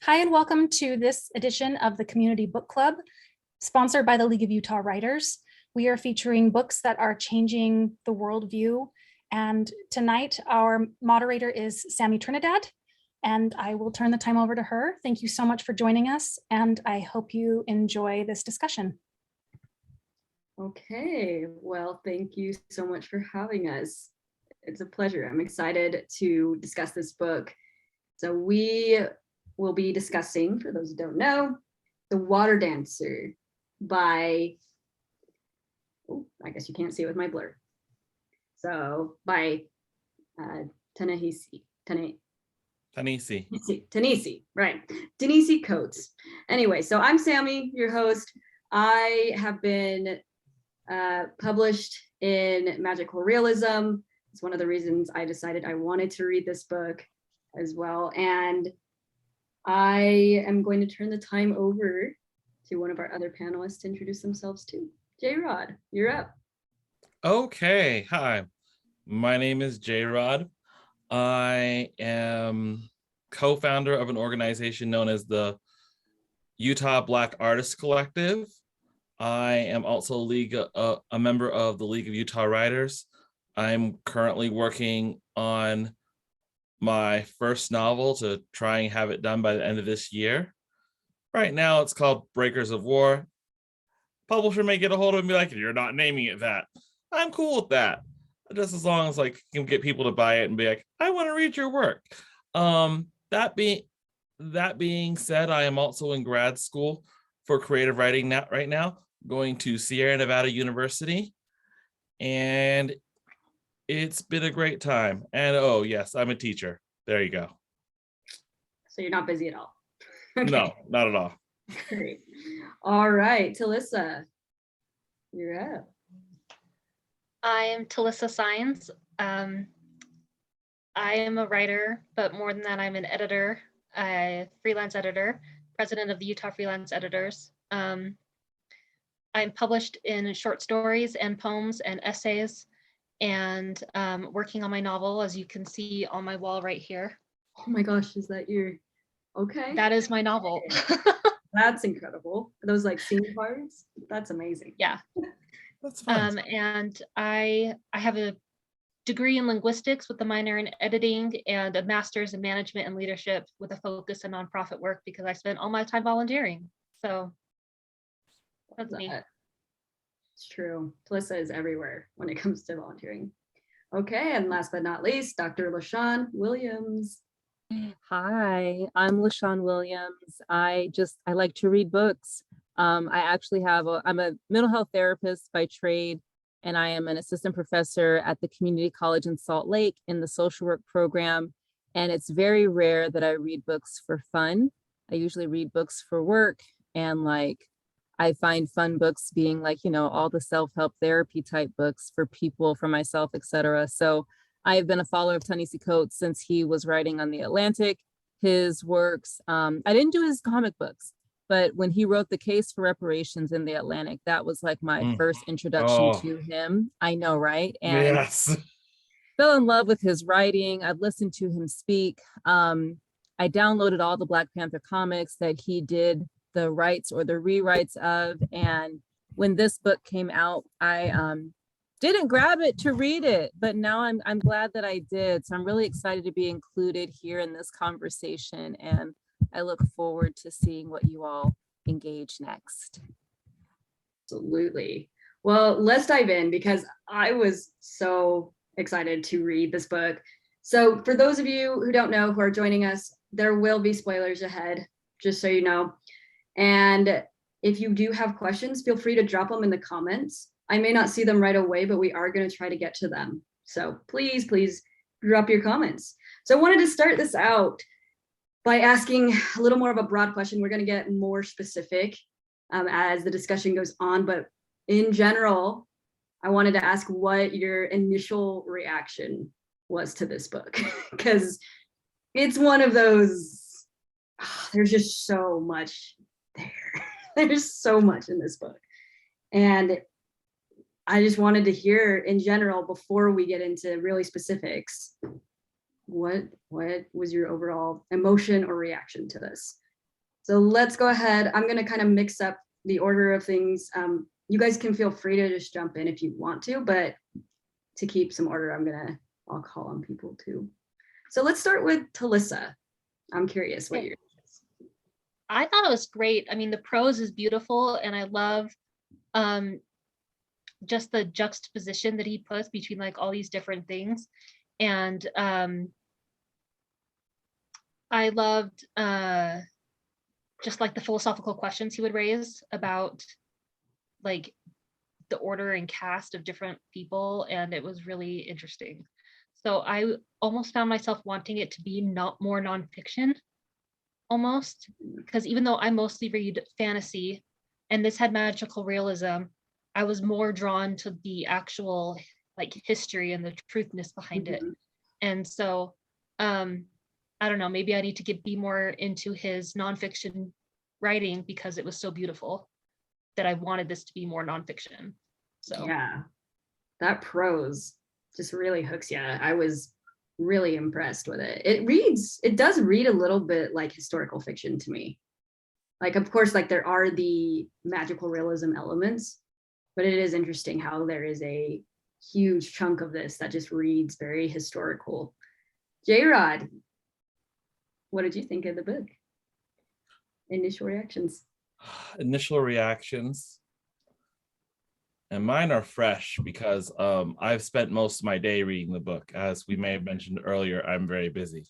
Hi, and welcome to this edition of the Community Book Club, sponsored by the League of Utah Writers. We are featuring books that are changing the worldview. And tonight, our moderator is Sammie Trinidad, and I will turn the time over to her. Thank you so much for joining us, and I hope you enjoy this discussion. Okay, well, thank you so much for having us. It's a pleasure. I'm excited to discuss this book. So we will be discussing, for those who don't know, The Water Dancer by, I guess you can't see it with my blur. So by Ta-Nehisi, right, Ta-Nehisi Coates. Anyway, so I'm Sammie, your host. I have been published in magical realism. It's one of the reasons I decided I wanted to read this book as well. And I am going to turn the time over to one of our other panelists to introduce themselves too. Jayrod, you're up. Okay, hi. My name is Jayrod. I am co-founder of an organization known as the Utah Black Artists Collective. I am also a member of the League of Utah Writers. I'm currently working on my first novel to try and have it done by the end of this year. Right now it's called Breakers of War. Publisher may get a hold of it and be like, you're not naming it that. I'm cool with that. Just as long as like you can get people to buy it and be like, I want to read your work. That being said, I am also in grad school for creative writing right now, going to Sierra Nevada University. And it's been a great time. And oh yes, I'm a teacher. There you go. So you're not busy at all? Okay. No, not at all. Great. All right, Talysa, you're up. I am Talysa Sainz. I am a writer, but more than that, I'm an editor, a freelance editor, president of the Utah Freelance Editors. I'm published in short stories and poems and essays, and working on my novel, as you can see on my wall right here. Oh my gosh, is that your, okay. That is my novel. That's incredible. Are those like scene cards? That's amazing. Yeah. That's fun. And I have a degree in linguistics with a minor in editing and a master's in management and leadership with a focus in nonprofit work because I spent all my time volunteering. So that's me. It's true. Talysa is everywhere when it comes to volunteering. Okay, and last but not least, Dr. LaShawn Williams. Hi, I'm LaShawn Williams. I like to read books. I'm a mental health therapist by trade, and I am an assistant professor at the community college in Salt Lake in the social work program. And it's very rare that I read books for fun. I usually read books for work, and I find fun books being all the self-help therapy type books for people, for myself, etc. So I've been a follower of Ta-Nehisi Coates since he was writing on The Atlantic. His works, I didn't do his comic books, but when he wrote The Case for Reparations in The Atlantic, that was like my first introduction to him. I know, right? And yes. Fell in love with his writing. I've listened to him speak. I downloaded all the Black Panther comics that he did the rights or the rewrites of. And when this book came out, I didn't grab it to read it, but now I'm glad that I did. So I'm really excited to be included here in this conversation, and I look forward to seeing what you all engage next. Absolutely. Well, let's dive in because I was so excited to read this book. So for those of you who don't know, who are joining us, there will be spoilers ahead, just so you know. And if you do have questions, feel free to drop them in the comments. I may not see them right away, but we are going to try to get to them. So please drop your comments. So I wanted to start this out by asking a little more of a broad question. We're going to get more specific as the discussion goes on, but in general, I wanted to ask what your initial reaction was to this book, because it's one of those, there's just so much there. There's so much in this book. And I just wanted to hear in general, before we get into really specifics, what was your overall emotion or reaction to this? So let's go ahead. I'm going to kind of mix up the order of things. You guys can feel free to just jump in if you want to, but to keep some order, I'll call on people too. So let's start with Talysa. I'm curious what your. I thought it was great. I mean, the prose is beautiful, and I love just the juxtaposition that he puts between like all these different things. And I loved just like the philosophical questions he would raise about like the order and caste of different people, and it was really interesting. So I almost found myself wanting it to be not more nonfiction almost, because even though I mostly read fantasy and this had magical realism, I was more drawn to the actual like history and the truthness behind it. And so I don't know, maybe I need to be more into his nonfiction writing because it was so beautiful that I wanted this to be more nonfiction. So yeah, that prose just really hooks you. I was really impressed with it. It does read a little bit like historical fiction to me. Like, of course, like there are the magical realism elements, but it is interesting how there is a huge chunk of this that just reads very historical. Jayrod, what did you think of the book? Initial reactions. Initial reactions. And mine are fresh because I've spent most of my day reading the book. As we may have mentioned earlier, I'm very busy.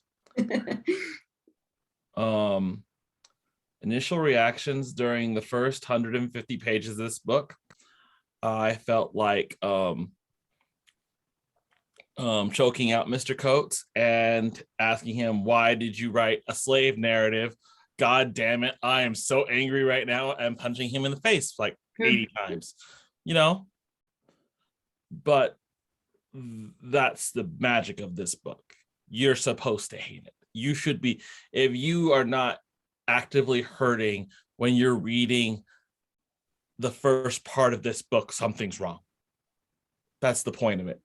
Initial reactions during the first 150 pages of this book, I felt like choking out Mr. Coates and asking him, why did you write a slave narrative? God damn it, I am so angry right now, and punching him in the face like 80 times. You know, but that's the magic of this book. You're supposed to hate it. You should be. If you are not actively hurting when you're reading the first part of this book, something's wrong. That's the point of it.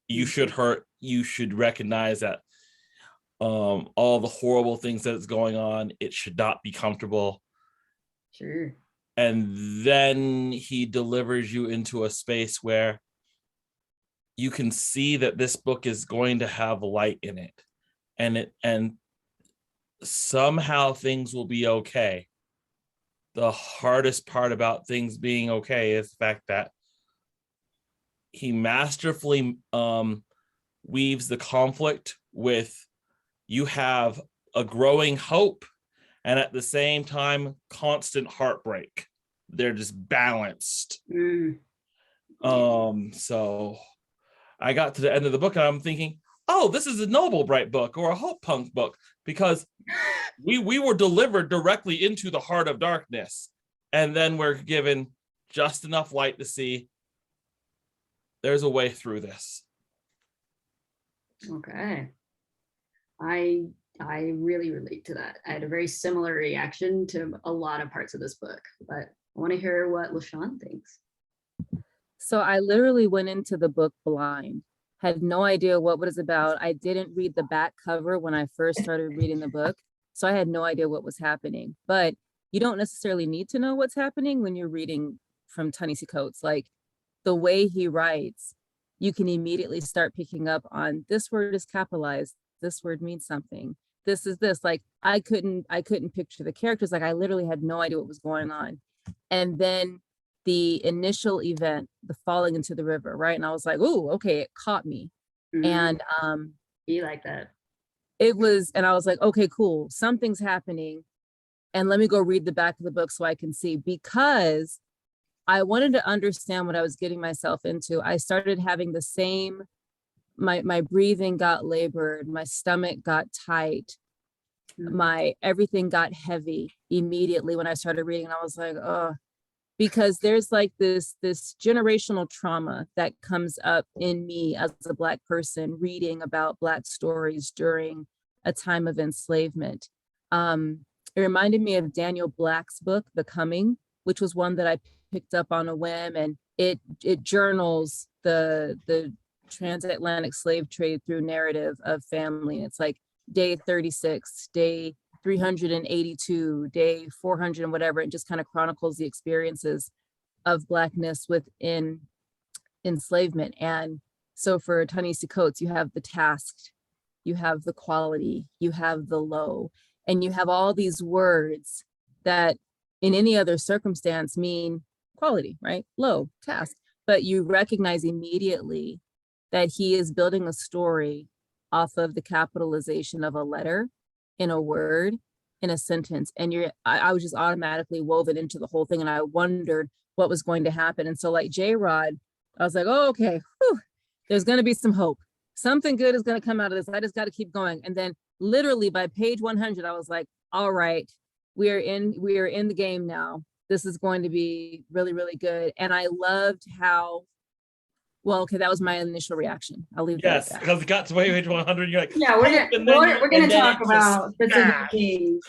You should hurt. You should recognize that all the horrible things that's going on, it should not be comfortable. Sure. And then he delivers you into a space where you can see that this book is going to have light in it, and somehow things will be okay. The hardest part about things being okay is the fact that he masterfully weaves the conflict with, you have a growing hope and at the same time constant heartbreak. They're just balanced. So I got to the end of the book and I'm thinking, oh, this is a Noble Bright book or a Hope Punk book, because we were delivered directly into the heart of darkness, and then we're given just enough light to see there's a way through this. Okay. I really relate to that. I had a very similar reaction to a lot of parts of this book, but I want to hear what LaShawn thinks. So I literally went into the book blind, had no idea what it was about. I didn't read the back cover when I first started reading the book, so I had no idea what was happening. But you don't necessarily need to know what's happening when you're reading from Ta-Nehisi Coates. Like the way he writes, you can immediately start picking up on this word is capitalized, this word means something, this is this. Like I couldn't picture the characters. Like I literally had no idea what was going on. And then the initial event, the falling into the river, right? And I was like, oh, okay, it caught me. And be like that. It was, and I was like, okay, cool, something's happening. And let me go read the back of the book so I can see, because I wanted to understand what I was getting myself into. I started having the same, my breathing got labored, my stomach got tight, my everything got heavy immediately when I started reading. And I was like, oh, because there's like this generational trauma that comes up in me as a Black person reading about Black stories during a time of enslavement. It reminded me of Daniel Black's book, The Coming, which was one that I picked up on a whim, and it journals the transatlantic slave trade through narrative of family. It's like day 36, day 382, day 400 and whatever. It just kind of chronicles the experiences of Blackness within enslavement. And so for Ta-Nehisi Coates, you have the tasked, you have the quality, you have the low, and you have all these words that in any other circumstance mean quality, right? Low, task. But you recognize immediately that he is building a story off of the capitalization of a letter, in a word, in a sentence. And I was just automatically woven into the whole thing, and I wondered what was going to happen. And so like Jayrod, I was like, oh, okay, whew, there's going to be some hope. Something good is going to come out of this. I just got to keep going. And then literally by page 100, I was like, all right, we are in the game now. This is going to be really, really good. And I loved how, well, okay, that was my initial reaction. I'll leave Yes, that at that. because it got to page 100. You're like, Yeah, we're gonna talk about specific Ah. things.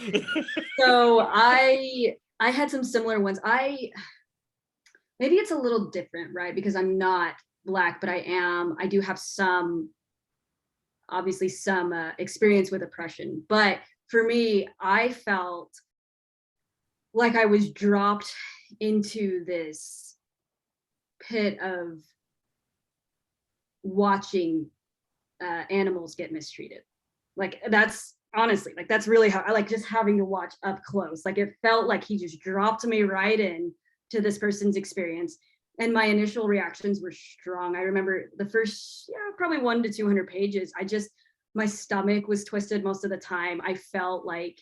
So I had some similar ones. Maybe it's a little different, right? Because I'm not Black, but I do have obviously some experience with oppression. But for me, I felt like I was dropped into this pit of watching animals get mistreated. Like that's honestly, like that's really how I like just having to watch up close. Like it felt like he just dropped me right in to this person's experience. And my initial reactions were strong. I remember the first, probably 100 to 200 pages. My stomach was twisted most of the time. I felt like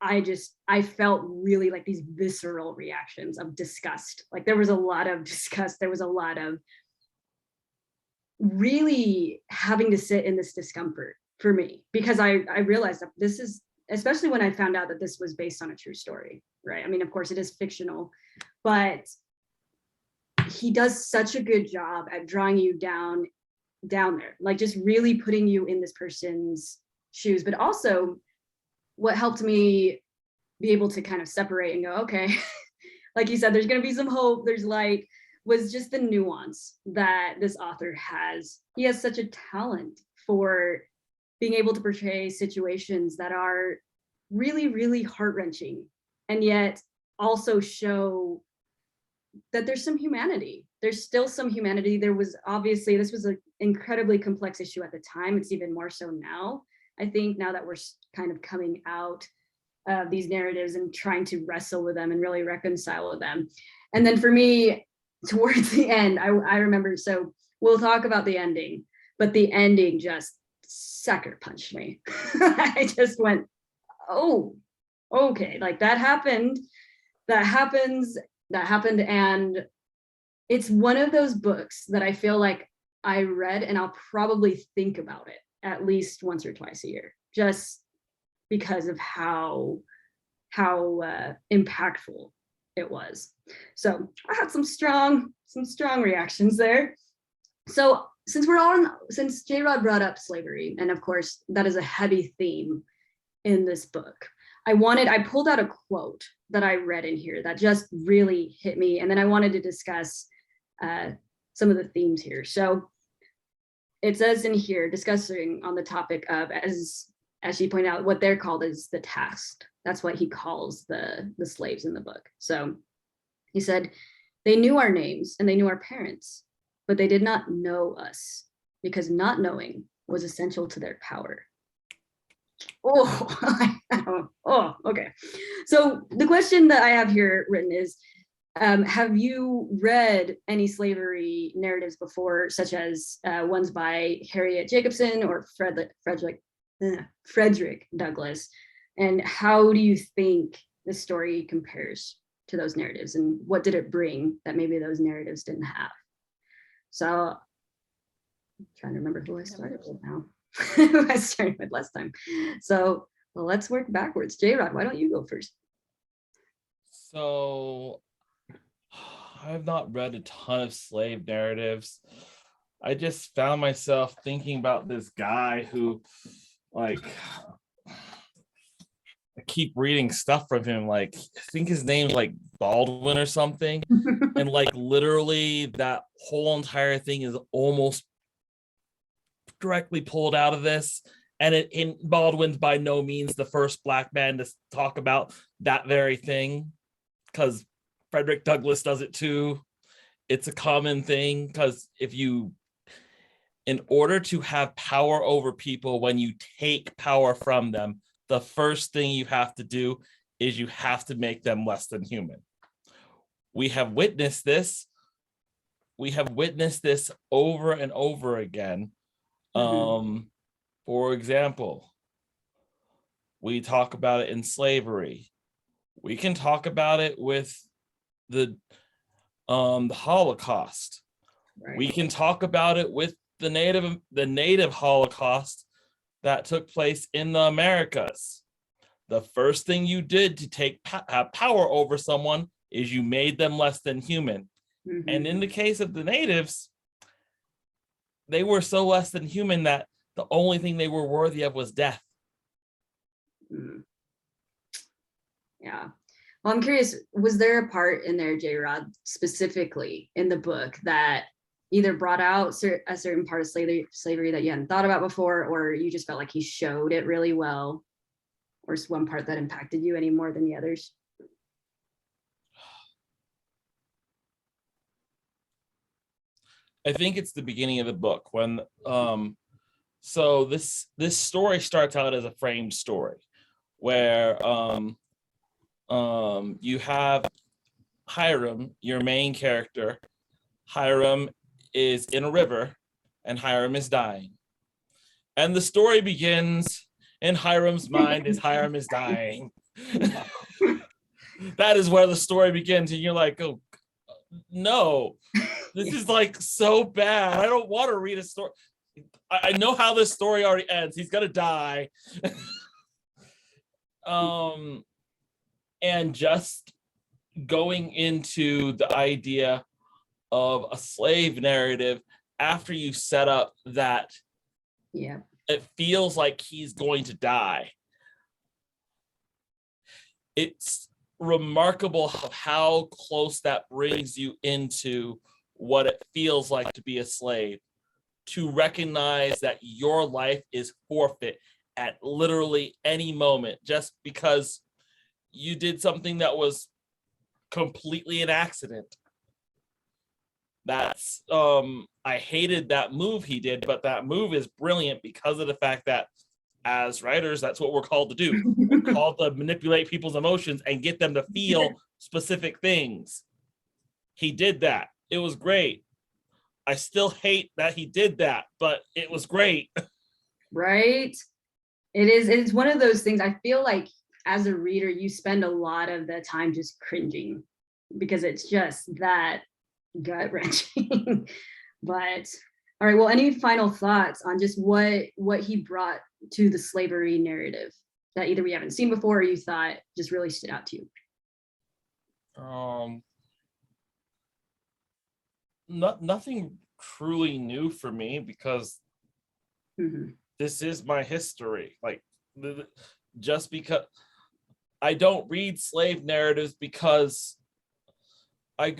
I felt really like these visceral reactions of disgust. Like there was a lot of disgust. There was a lot of really having to sit in this discomfort for me, because I realized that this is, especially when I found out that this was based on a true story, right? I mean, of course it is fictional, but he does such a good job at drawing you down there, like just really putting you in this person's shoes. But also what helped me be able to kind of separate and go, okay, like you said, there's going to be some hope, there's light, was just the nuance that this author has. He has such a talent for being able to portray situations that are really, really heart-wrenching, and yet also show that there's some humanity. There's still some humanity. There was obviously, this was an incredibly complex issue at the time. It's even more so now. I think now that we're kind of coming out of these narratives and trying to wrestle with them and really reconcile with them. And then for me, towards the end, I remember, so we'll talk about the ending, but the ending just sucker punched me. I just went, oh, okay, like that happened. And it's one of those books that I feel like I read and I'll probably think about it at least once or twice a year, just because of how impactful it was. So I had some strong reactions there. So since Jayrod brought up slavery, and of course that is a heavy theme in this book, I pulled out a quote that I read in here that just really hit me. And then I wanted to discuss some of the themes here. So it says in here, discussing on the topic of, as she pointed out, what they're called is the tasked. That's what he calls the slaves in the book. So he said, they knew our names and they knew our parents, but they did not know us because not knowing was essential to their power. Oh, okay. So the question that I have here written is, have you read any slavery narratives before, such as ones by Harriet Jacobson or Frederick Douglass? And how do you think the story compares to those narratives, and what did it bring that maybe those narratives didn't have? So I'm trying to remember who I started with now. Who I started with last time. So well, let's work backwards. Jayrod, why don't you go first? So I've not read a ton of slave narratives. I just found myself thinking about this guy who, like, I keep reading stuff from him. Like, I think his name's like Baldwin or something. And like literally that whole entire thing is almost directly pulled out of this. And Baldwin's by no means the first Black man to talk about that very thing, because Frederick Douglass does it too. It's a common thing, because in order to have power over people, when you take power from them, the first thing you have to do is you have to make them less than human. We have witnessed this. We have witnessed this over and over again. For example, we talk about it in slavery. We can talk about it with the Holocaust. Right. We can talk about it with the native Holocaust that took place in the Americas. The first thing you did to have power over someone is you made them less than human. And in the case of the natives, they were so less than human that the only thing they were worthy of was death. Yeah. Well, I'm curious, was there a part in there, Jayrod, specifically in the book that either brought out a certain part of slavery that you hadn't thought about before, or you just felt like he showed it really well, or is one part that impacted you any more than the others? I think it's the beginning of the book when so this story starts out as a framed story where you have Hiram, your main character. Hiram is in a river and Hiram is dying. And the story begins in Hiram's mind as Hiram is dying. That is where the story begins, and you're like, oh no, this is like so bad. I don't want to read a story. I know how this story already ends. He's gonna die. And just going into the idea of a slave narrative after you set up that it feels like he's going to die. It's remarkable how close that brings you into what it feels like to be a slave, to recognize that your life is forfeit at literally any moment just because you did something that was completely an accident. That's I hated that move he did, but that move is brilliant because of the fact that as writers, that's what we're called to do. We're called to manipulate people's emotions and get them to feel specific things. He did that. It was great. I still hate that he did that, but it was great. Right? It's one of those things. I feel like as a reader, you spend a lot of the time just cringing because it's just that gut-wrenching. But all right, well, any final thoughts on just what he brought to the slavery narrative that either we haven't seen before or you thought just really stood out to you? Nothing truly new for me because this is my history. Like, just because I don't read slave narratives because I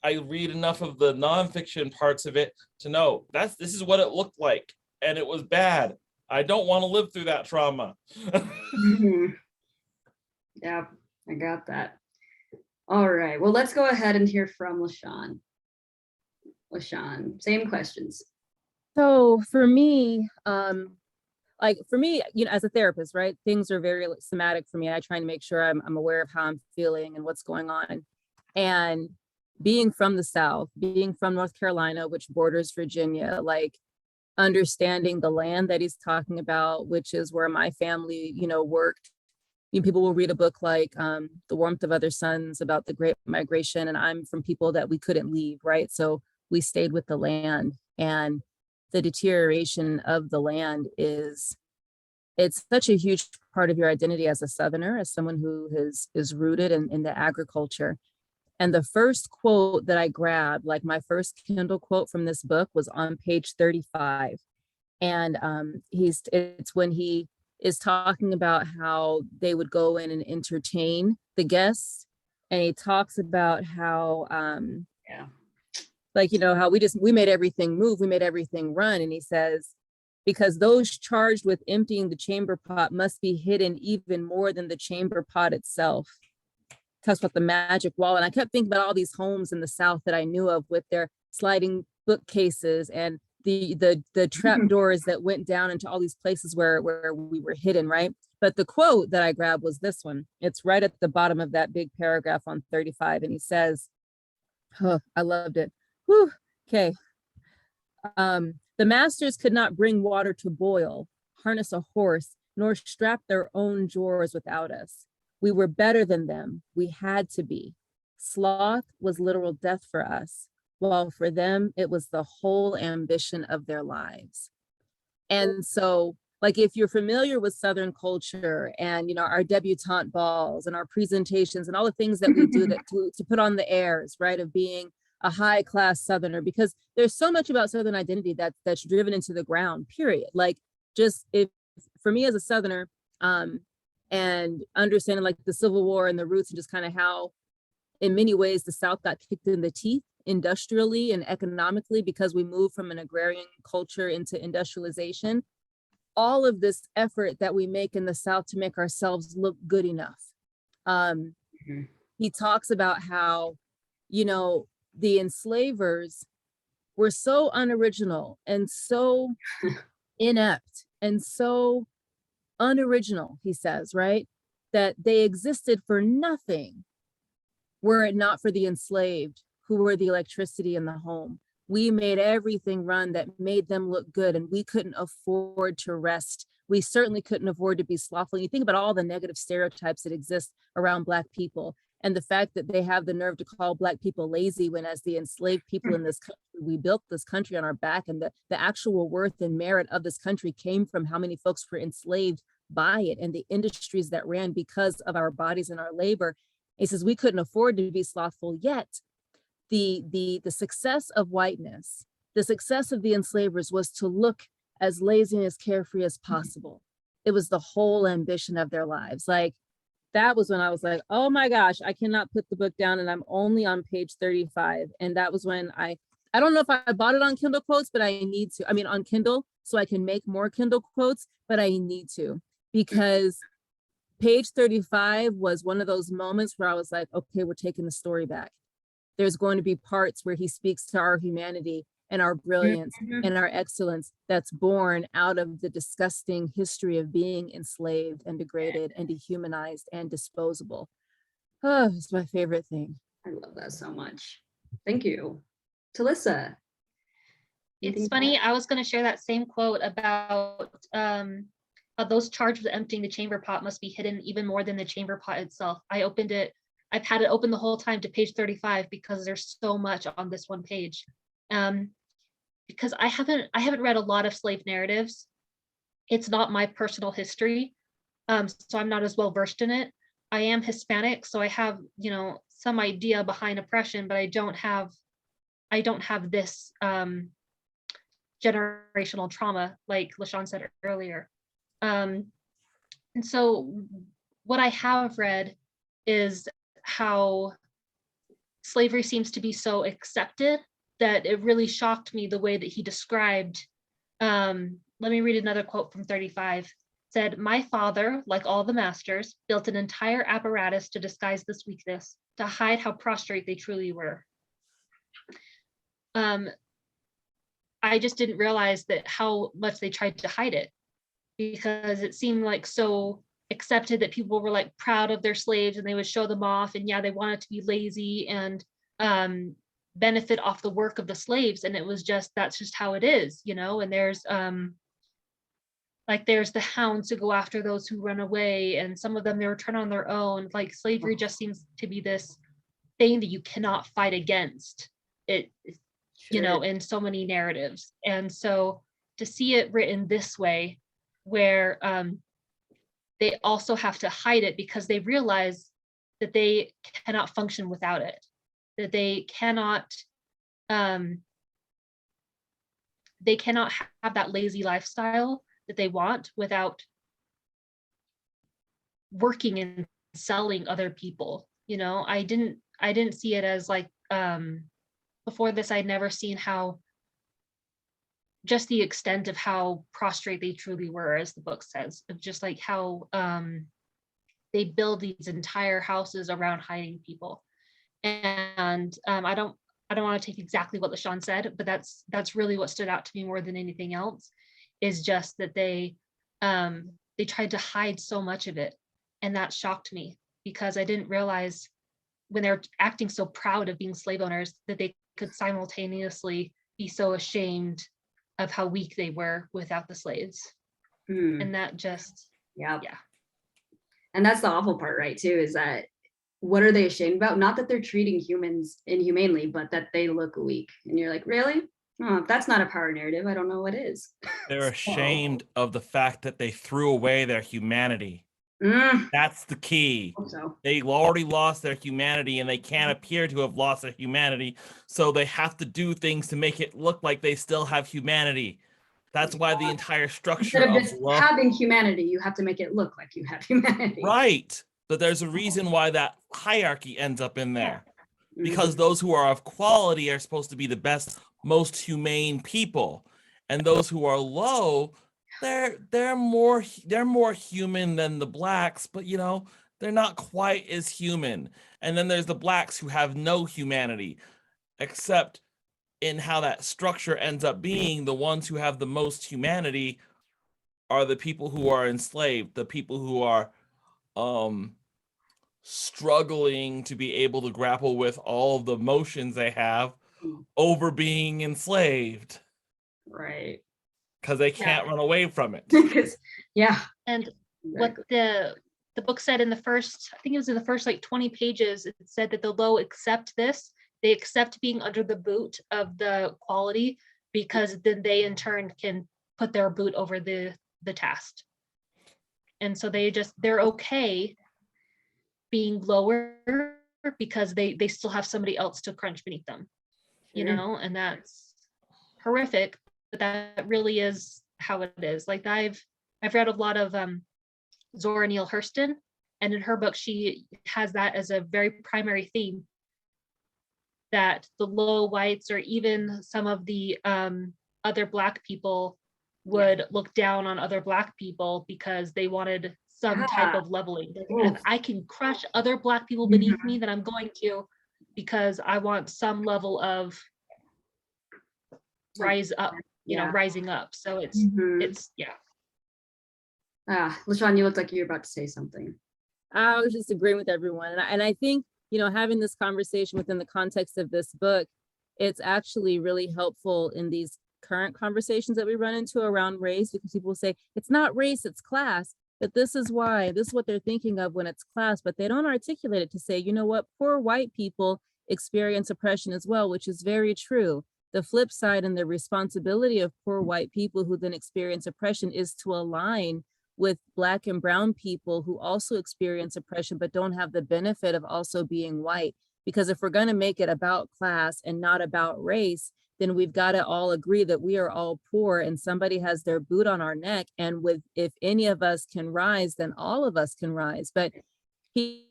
read enough of the nonfiction parts of it to know this is what it looked like, and it was bad. I don't want to live through that trauma. Yeah, I got that. All right, well, let's go ahead and hear from LaShawn. LaShawn, same questions. So for me, you know, as a therapist, right, things are very somatic for me. I try to make sure I'm aware of how I'm feeling and what's going on. And being from the South, being from North Carolina, which borders Virginia, like understanding the land that he's talking about, which is where my family, you know, worked. You know, people will read a book like The Warmth of Other Suns about the Great Migration, and I'm from people that we couldn't leave, right? So we stayed with the land, and the deterioration of the land it's such a huge part of your identity as a Southerner, as someone who is rooted in the agriculture. And the first quote that I grabbed, like my first Kindle quote from this book, was on page 35. And it's when he is talking about how they would go in and entertain the guests. And he talks about how, like, you know, how we made everything move, we made everything run. And he says, because those charged with emptying the chamber pot must be hidden even more than the chamber pot itself. Talks about the magic wall. And I kept thinking about all these homes in the South that I knew of with their sliding bookcases and the trap doors that went down into all these places where we were hidden, right? But the quote that I grabbed was this one. It's right at the bottom of that big paragraph on 35. And he says, oh, I loved it. Whew. Okay. The masters could not bring water to boil, harness a horse, nor strap their own drawers without us. We were better than them. We had to be. Sloth was literal death for us, while for them, it was the whole ambition of their lives. And so, like, if you're familiar with Southern culture and, you know, our debutante balls and our presentations and all the things that we do to put on the airs, right, of being a high class Southerner, because there's so much about Southern identity that's driven into the ground, period. Like, just if for me as a Southerner, and understanding like the Civil War and the roots and just kind of how in many ways the South got kicked in the teeth industrially and economically because we moved from an agrarian culture into industrialization. All of this effort that we make in the South to make ourselves look good enough. He talks about how, you know, the enslavers were so unoriginal and so inept and so unoriginal, he says, right? That they existed for nothing were it not for the enslaved who were the electricity in the home. We made everything run that made them look good, and we couldn't afford to rest. We certainly couldn't afford to be slothful. You think about all the negative stereotypes that exist around Black people, and the fact that they have the nerve to call Black people lazy when, as the enslaved people in this country, we built this country on our back, and the actual worth and merit of this country came from how many folks were enslaved by it and the industries that ran because of our bodies and our labor. He says we couldn't afford to be slothful, yet the success of whiteness, the success of the enslavers was to look as lazy and as carefree as possible. It was the whole ambition of their lives. Like, that was when I was like, oh my gosh, I cannot put the book down, and I'm only on page 35. And that was when I don't know if I bought it on Kindle quotes, but I need to. I mean, on Kindle, so I can make more Kindle quotes, but I need to, because page 35 was one of those moments where I was like, okay, we're taking the story back. There's going to be parts where he speaks to our humanity and our brilliance and our excellence that's born out of the disgusting history of being enslaved and degraded and dehumanized and disposable. Oh, it's my favorite thing. I love that so much. Thank you. Talysa. It's funny, I was going to share that same quote about those charged with emptying the chamber pot must be hidden even more than the chamber pot itself. I opened it. I've had it open the whole time to page 35 because there's so much on this one page. Because I haven't read a lot of slave narratives. It's not my personal history, so I'm not as well versed in it. I am Hispanic, so I have, you know, some idea behind oppression, but I don't have this generational trauma like LaShawn said earlier. And so what I have read is how slavery seems to be so accepted that it really shocked me the way that he described. Let me read another quote from 35. Said, my father, like all the masters, built an entire apparatus to disguise this weakness, to hide how prostrate they truly were. I just didn't realize that how much they tried to hide it, because it seemed like so accepted that people were like proud of their slaves and they would show them off, and yeah, they wanted to be lazy and benefit off the work of the slaves, and it was just, that's just how it is, you know. And there's there's the hounds who go after those who run away, and some of them they return on their own. Like, slavery just seems to be this thing that you cannot fight against it, you know, in so many narratives. And so to see it written this way, where they also have to hide it because they realize that they cannot function without it, that they cannot have that lazy lifestyle that they want without working and selling other people. You know, I didn't see it as like, before this, I'd never seen how just the extent of how prostrate they truly were, as the book says, of just like how they build these entire houses around hiding people. And I don't want to take exactly what LaShawn said, but that's really what stood out to me more than anything else, is just that they tried to hide so much of it. And that shocked me, because I didn't realize, when they're acting so proud of being slave owners, that they could simultaneously be so ashamed of how weak they were without the slaves. And that just, yeah. yeah. And that's the awful part, right, too, is that what are they ashamed about? Not that they're treating humans inhumanely, but that they look weak. And you're like, really? Oh, if that's not a power narrative, I don't know what is. They're ashamed of the fact that they threw away their humanity. That's the key. So. They already lost their humanity, and they can't appear to have lost their humanity. So they have to do things to make it look like they still have humanity. That's why the entire structure Instead of of just love, having humanity, you have to make it look like you have humanity. right? But there's a reason why that hierarchy ends up in there, because Mhm. those who are of quality are supposed to be the best, most humane people, and those who are low, they're more human than the blacks, but you know, they're not quite as human. And then there's the blacks who have no humanity, except in how that structure ends up being. The ones who have the most humanity are the people who are enslaved, the people who are struggling to be able to grapple with all the emotions they have over being enslaved, Right. because they can't run away from it. Because, yeah. And what the book said in the first, I think it was in the first like 20 pages, it said that the low accept this. They accept being under the boot of the quality, because then they in turn can put their boot over the task. And so they're okay being lower, because they still have somebody else to crunch beneath them, you know. And that's horrific, but that really is how it is. Like I've read a lot of Zora Neale Hurston, and in her book she has that as a very primary theme, that the low whites, or even some of the other Black people, would look down on other Black people because they wanted some type of leveling. If I can crush other Black people beneath me, then I'm going to, because I want some level of rise up, you know, rising up. So it's LaShawn, you looked like you were about to say something. I was just agreeing with everyone. And I think, you know, having this conversation within the context of this book, it's actually really helpful in these current conversations that we run into around race, because people say, it's not race, it's class. But this is why, this is what they're thinking of when it's class, but they don't articulate it to say, you know what, poor white people experience oppression as well, which is very true. The flip side and the responsibility of poor white people who then experience oppression is to align with Black and brown people who also experience oppression, but don't have the benefit of also being white. Because if we're going to make it about class and not about race, then we've got to all agree that we are all poor and somebody has their boot on our neck. And if any of us can rise, then all of us can rise. But he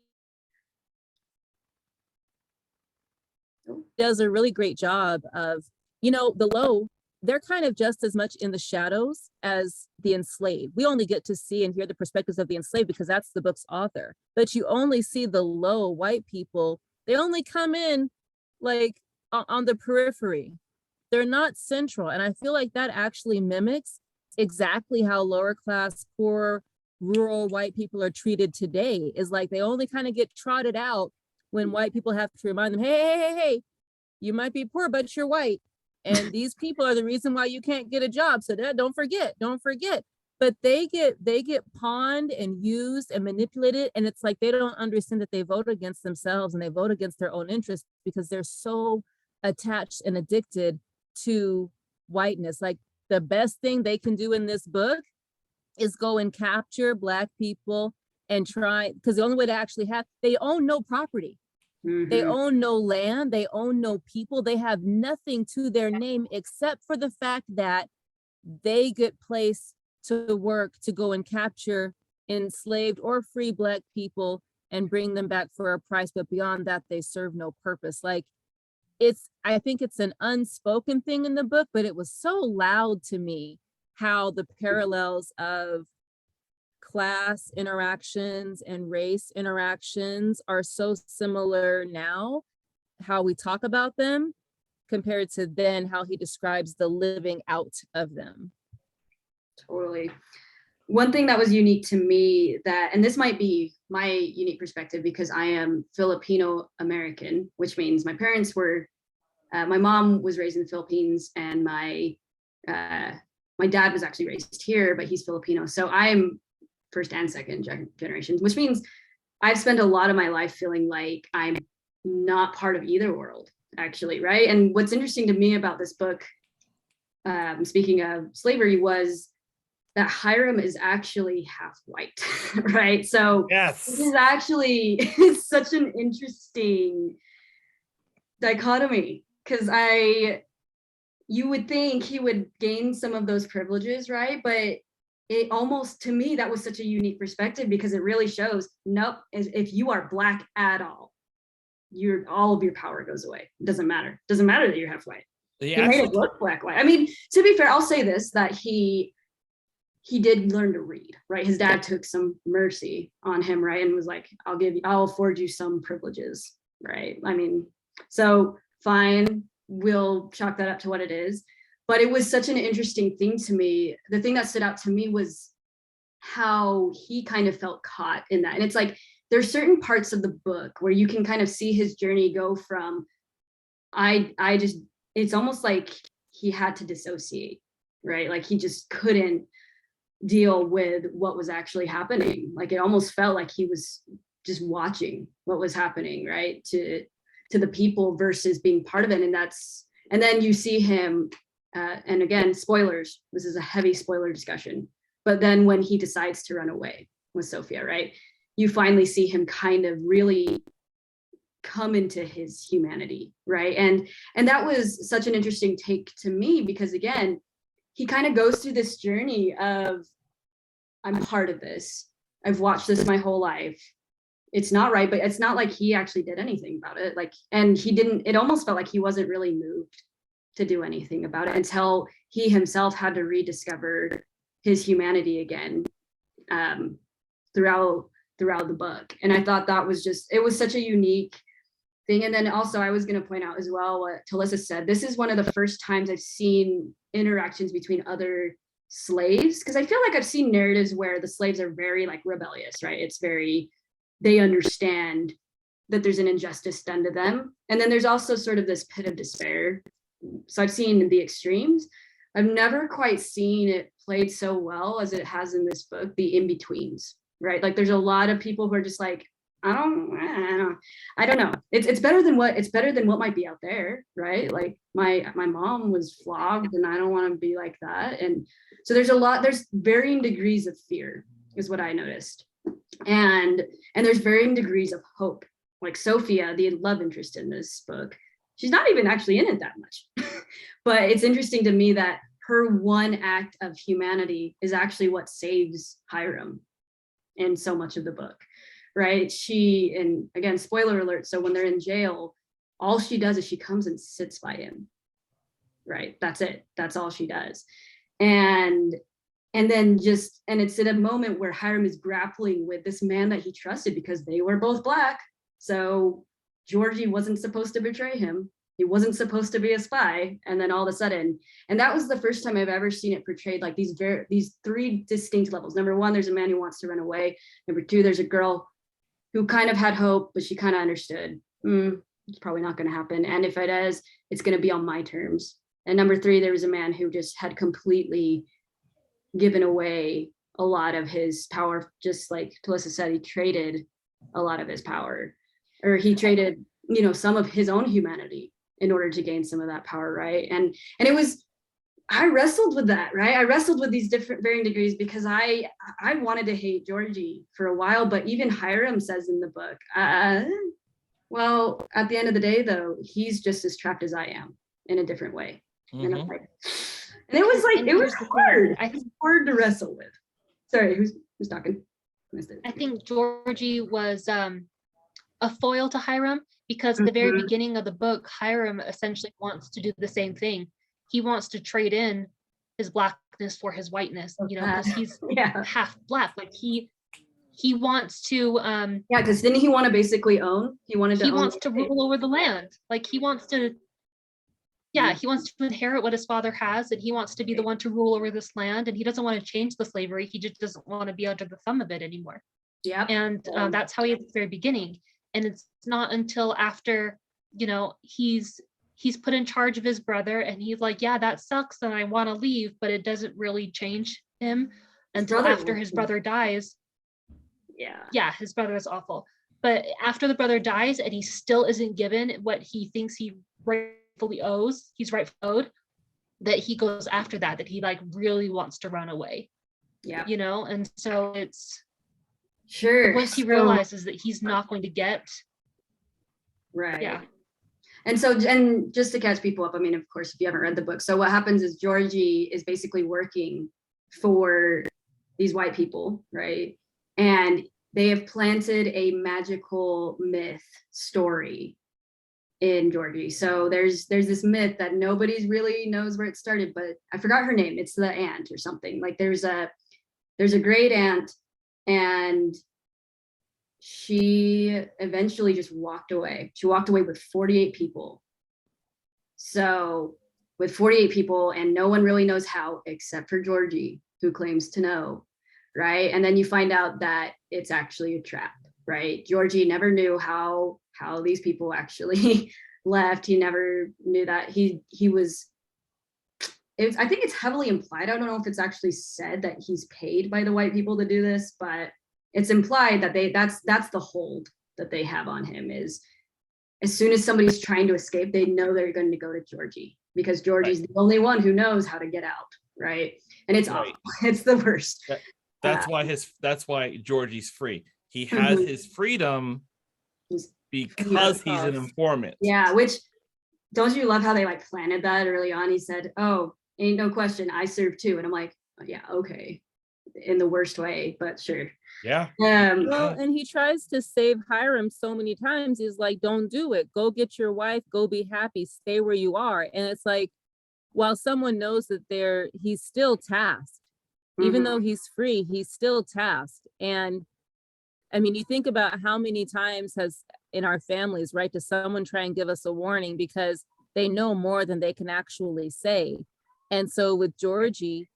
does a really great job of, you know, the low, they're kind of just as much in the shadows as the enslaved. We only get to see and hear the perspectives of the enslaved because that's the book's author. But you only see the low white people. They only come in like on the periphery. They're not central. And I feel like that actually mimics exactly how lower class, poor, rural white people are treated today. Is like they only kind of get trotted out when white people have to remind them, hey, you might be poor, but you're white. And these people are the reason why you can't get a job. So don't forget. But they get pawned and used and manipulated. And it's like they don't understand that they vote against themselves and they vote against their own interests because they're so attached and addicted to whiteness. Like the best thing they can do in this book is go and capture Black people and try, because the only way to actually have, they own no property. They own no land, they own no people, they have nothing to their name except for the fact that they get placed to work to go and capture enslaved or free Black people and bring them back for a price. But beyond that, they serve no purpose. Like I think it's an unspoken thing in the book, but it was so loud to me how the parallels of class interactions and race interactions are so similar now, how we talk about them compared to then how he describes the living out of them. Totally. One thing that was unique to me and this might be my unique perspective because I am Filipino American, which means my parents were, my mom was raised in the Philippines and my dad was actually raised here, but he's Filipino. So I'm first and second generation, which means I've spent a lot of my life feeling like I'm not part of either world, actually, right? And what's interesting to me about this book, speaking of slavery, was that Hiram is actually half white, right? So Yes. this is actually such an interesting dichotomy because you would think he would gain some of those privileges, right? But it almost, to me, that was such a unique perspective because it really shows, nope, if you are Black at all, all of your power goes away. It doesn't matter. It doesn't matter that you're half white. He made it look Black white. I mean, to be fair, I'll say this, that he did learn to read, right? His dad took some mercy on him, right? And was like, I'll afford you some privileges, right? I mean, so fine, we'll chalk that up to what it is. But it was such an interesting thing to me. The thing that stood out to me was how he kind of felt caught in that. And it's like, there's certain parts of the book where you can kind of see his journey go from, it's almost like he had to dissociate, right? Like he just couldn't deal with what was actually happening. Like it almost felt like he was just watching what was happening, right? To the people versus being part of it. And then you see him, and again, spoilers, this is a heavy spoiler discussion, but then when he decides to run away with Sophia, right? You finally see him kind of really come into his humanity, right? And that was such an interesting take to me because again, he kind of goes through this journey of, I'm part of this. I've watched this my whole life. It's not right, but it's not like he actually did anything about it. Like, and he didn't, it almost felt like he wasn't really moved to do anything about it until he himself had to rediscover his humanity again throughout the book. And I thought that was it was such a unique thing. And then also I was going to point out as well what Talysa said. This is one of the first times I've seen interactions between other slaves, because I feel like I've seen narratives where the slaves are very like rebellious, right? It's very, they understand that there's an injustice done to them. And then there's also sort of this pit of despair. So I've seen the extremes. I've never quite seen it played so well as it has in this book, the in-betweens, right? Like there's a lot of people who are just like, I don't know. It's better than what might be out there, right? Like my mom was flogged and I don't want to be like that. And so there's varying degrees of fear is what I noticed. And there's varying degrees of hope. Like Sophia, the love interest in this book, she's not even actually in it that much. But it's interesting to me that her one act of humanity is actually what saves Hiram in so much of the book. Right? And again, spoiler alert. So when they're in jail, all she does is she comes and sits by him. Right? That's it. That's all she does. And then and it's in a moment where Hiram is grappling with this man that he trusted because they were both Black. So Georgie wasn't supposed to betray him. He wasn't supposed to be a spy. And then all of a sudden, and that was the first time I've ever seen it portrayed like these three distinct levels. Number one, there's a man who wants to run away. Number two, there's a girl who kind of had hope, but she kind of understood, it's probably not going to happen. And if it is, it's going to be on my terms. And number three, there was a man who just had completely given away a lot of his power. Just like Talysa said, he traded a lot of his power, or he traded, some of his own humanity in order to gain some of that power, right? And it was, I wrestled with that, right? I wrestled with these different varying degrees because I wanted to hate Georgie for a while, but even Hiram says in the book, well, at the end of the day, though, he's just as trapped as I am in a different way. Mm-hmm. And it was like, it was hard. I think hard to wrestle with. Sorry, who's talking? I think Georgie was a foil to Hiram, because the very Mhm. beginning of the book, Hiram essentially wants to do the same thing. He wants to trade in his blackness for his whiteness, you know, because he's Yeah. half black. Like he wants to Yeah, because didn't he want to basically own? He wanted to he own wants the to estate. rule over the land. Like he wants to, yeah, he wants to inherit what his father has, and he wants to be the one to rule over this land, and he doesn't want to change the slavery. He just doesn't want to be under the thumb of it anymore. Yep. And that's how he is at the very beginning. And it's not until after, you know, he's put in charge of his brother, and he's like, yeah, that sucks and I want to leave, but it doesn't really change him until brother after his brother dies. Yeah. His brother is awful. But after the brother dies and he still isn't given what he thinks he rightfully owes, he's rightfully owed, that he goes after that he like really wants to run away. Yeah. You know, and so it's Sure. once he So- realizes that he's not going to get, Right. yeah. And so, and just to catch people up, I mean, of course, if you haven't read the book, so what happens is Georgie is basically working for these white people, right? And they have planted a magical myth story in Georgie. So there's this myth that nobody really knows where it started, but I forgot her name. It's the aunt or something. Like there's a great aunt, and she eventually just walked away. She walked away with 48 people. So with 48 people, and no one really knows how except for Georgie, who claims to know, right? And then you find out that it's actually a trap, right? Georgie never knew how these people actually left. He never knew that he was, I think it's heavily implied. I don't know if it's actually said that he's paid by the white people to do this, but it's implied that that's the hold that they have on him, is as soon as somebody's trying to escape, they know they're going to go to Georgie, because Georgie's the only one who knows how to get out, right? And it's awful. It's the worst. That's why Georgie's free. He has his freedom because he's an informant. Yeah, which, don't you love how they like planted that early on? He said, "Oh, ain't no question, I serve too." And I'm like, yeah, okay, in the worst way, but sure. Yeah. Well, and he tries to save Hiram so many times. He's like, don't do it. Go get your wife. Go be happy. Stay where you are. And it's like, while someone knows that he's still tasked, even though he's free, he's still tasked. And I mean, you think about how many times has in our families, right, does someone try and give us a warning because they know more than they can actually say. And so with Georgie,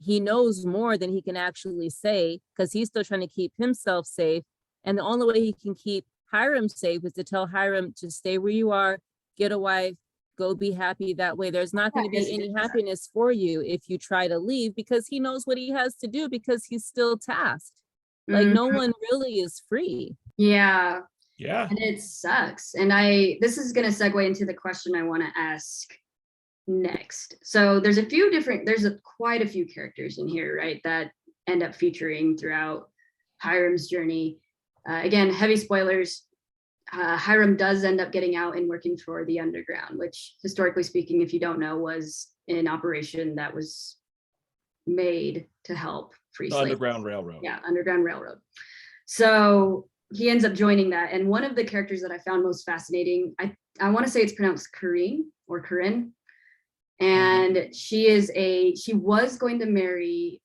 he knows more than he can actually say, because he's still trying to keep himself safe. And the only way he can keep Hiram safe is to tell Hiram to stay where you are, get a wife, go be happy. That way there's not going to be any happiness for you if you try to leave, because he knows what he has to do, because he's still tasked. Like no one really is free. Yeah. Yeah. And it sucks. And this is going to segue into the question I want to ask next. So there's quite a few characters in here, right, that end up featuring throughout Hiram's journey. Again, heavy spoilers. Hiram does end up getting out and working for the Underground, which historically speaking, if you don't know, was an operation that was made to help free The slaves. Underground Railroad. Yeah, Underground Railroad. So he ends up joining that. And one of the characters that I found most fascinating, I want to say it's pronounced Corinne or Corinne. And she was going to marry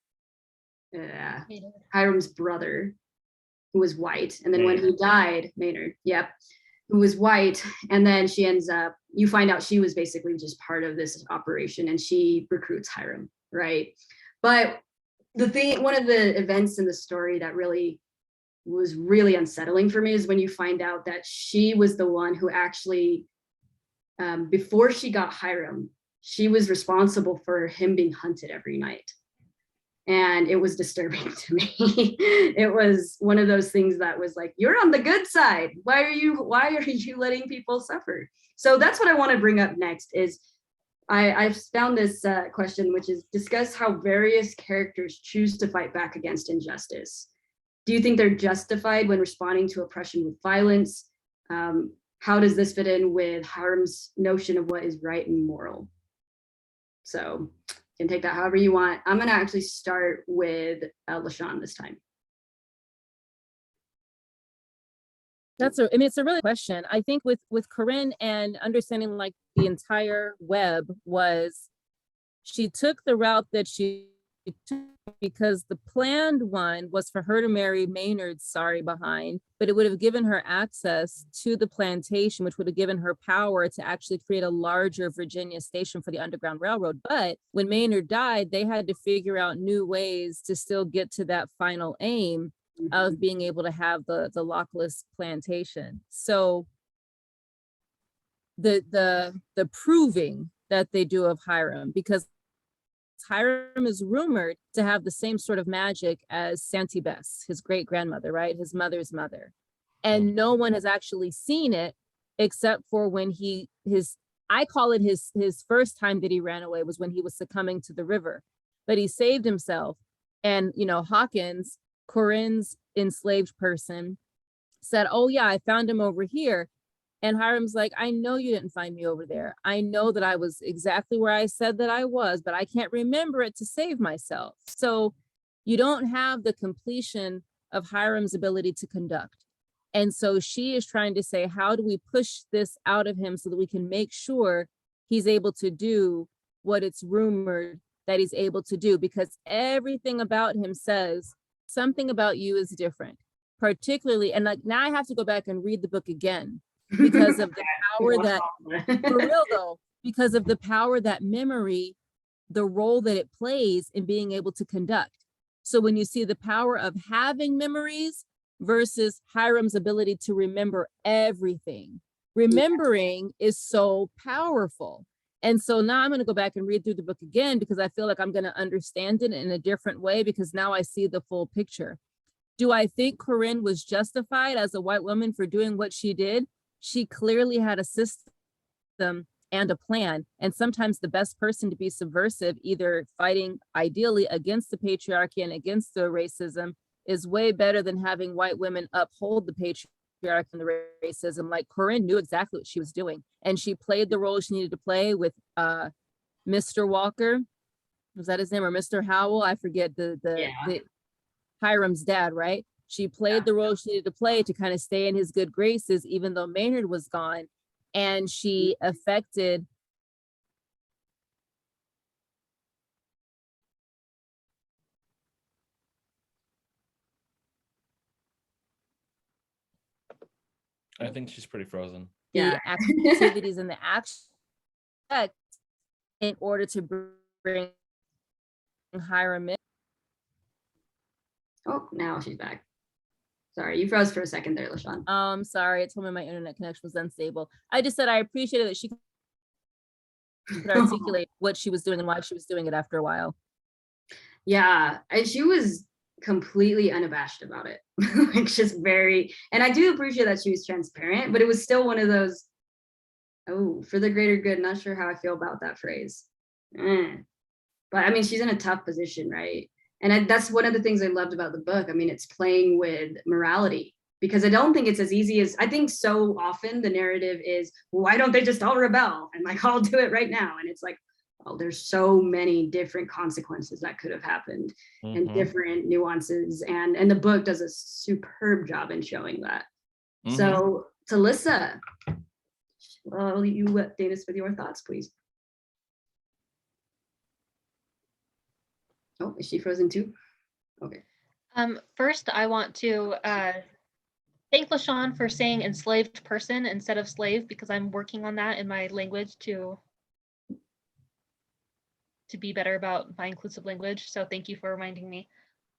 Hiram's brother, who was white. And then when he died, Maynard, who was white. And then she ends up, you find out she was basically just part of this operation, and she recruits Hiram, right? But one of the events in the story that was really unsettling for me is when you find out that she was the one who actually, before she got Hiram, she was responsible for him being hunted every night. And it was disturbing to me. It was one of those things that was like, you're on the good side. Why are you letting people suffer? So that's what I want to bring up next is I've found this question, which is discuss how various characters choose to fight back against injustice. Do you think they're justified when responding to oppression with violence? How does this fit in with Hiram's notion of what is right and moral? So you can take that however you want. I'm going to actually start with LaShawn this time. I mean, it's a really question. I think with Corinne and understanding like the entire web was she took the route that she took because the planned one was for her to marry Maynard's sorry behind, but it would have given her access to the plantation, which would have given her power to actually create a larger Virginia station for the Underground Railroad. But when Maynard died, they had to figure out new ways to still get to that final aim of being able to have the lockless plantation. So the proving that they do of Hiram, because Hiram is rumored to have the same sort of magic as Santee Bess, his great grandmother, right? His mother's mother. And no one has actually seen it except for when I call it his first time that he ran away was when he was succumbing to the river, but he saved himself. And, Hawkins, Corinne's enslaved person, said, oh yeah, I found him over here. And Hiram's like, I know you didn't find me over there. I know that I was exactly where I said that I was, but I can't remember it to save myself. So you don't have the completion of Hiram's ability to conduct. And so she is trying to say, how do we push this out of him so that we can make sure he's able to do what it's rumored that he's able to do? Because everything about him says something about you is different, particularly, and like now I have to go back and read the book again because of the power that, for real though, because of the power that memory, the role that it plays in being able to conduct. So when you see the power of having memories versus Hiram's ability to remember everything, remembering is so powerful. And so now I'm going to go back and read through the book again because I feel like I'm going to understand it in a different way because now I see the full picture. Do I think Corinne was justified as a white woman for doing what she did? She clearly had a system and a plan. And sometimes the best person to be subversive, either fighting ideally against the patriarchy and against the racism, is way better than having white women uphold the patriarchy and the racism. Like Corinne knew exactly what she was doing. And she played the role she needed to play with Mr. Walker. Was that his name? Or Mr. Howell? I forget the Hiram's dad, right? She played the role she needed to play to kind of stay in his good graces, even though Maynard was gone. And she affected I think she's pretty frozen. the activities and the action in order to bring Hiram in. Oh, now she's back. Sorry, you froze for a second there, LaShawn. Sorry, it told me my internet connection was unstable. I just said I appreciated that she could articulate what she was doing and why she was doing it after a while. Yeah, and she was completely unabashed about it. Like just very, and I do appreciate that she was transparent, but it was still one of those, oh, for the greater good, not sure how I feel about that phrase. But I mean, she's in a tough position, right? And that's one of the things I loved about the book. I mean, it's playing with morality because I don't think it's as easy as, I think so often the narrative is, well, why don't they just all rebel? And like, I'll do it right now. And it's like, oh, there's so many different consequences that could have happened and different nuances. And the book does a superb job in showing that. So Talysa, will you update us with your thoughts, please? Oh, is she frozen too? Okay. First, I want to thank LaShawn for saying enslaved person instead of slave, because I'm working on that in my language to be better about my inclusive language. So thank you for reminding me.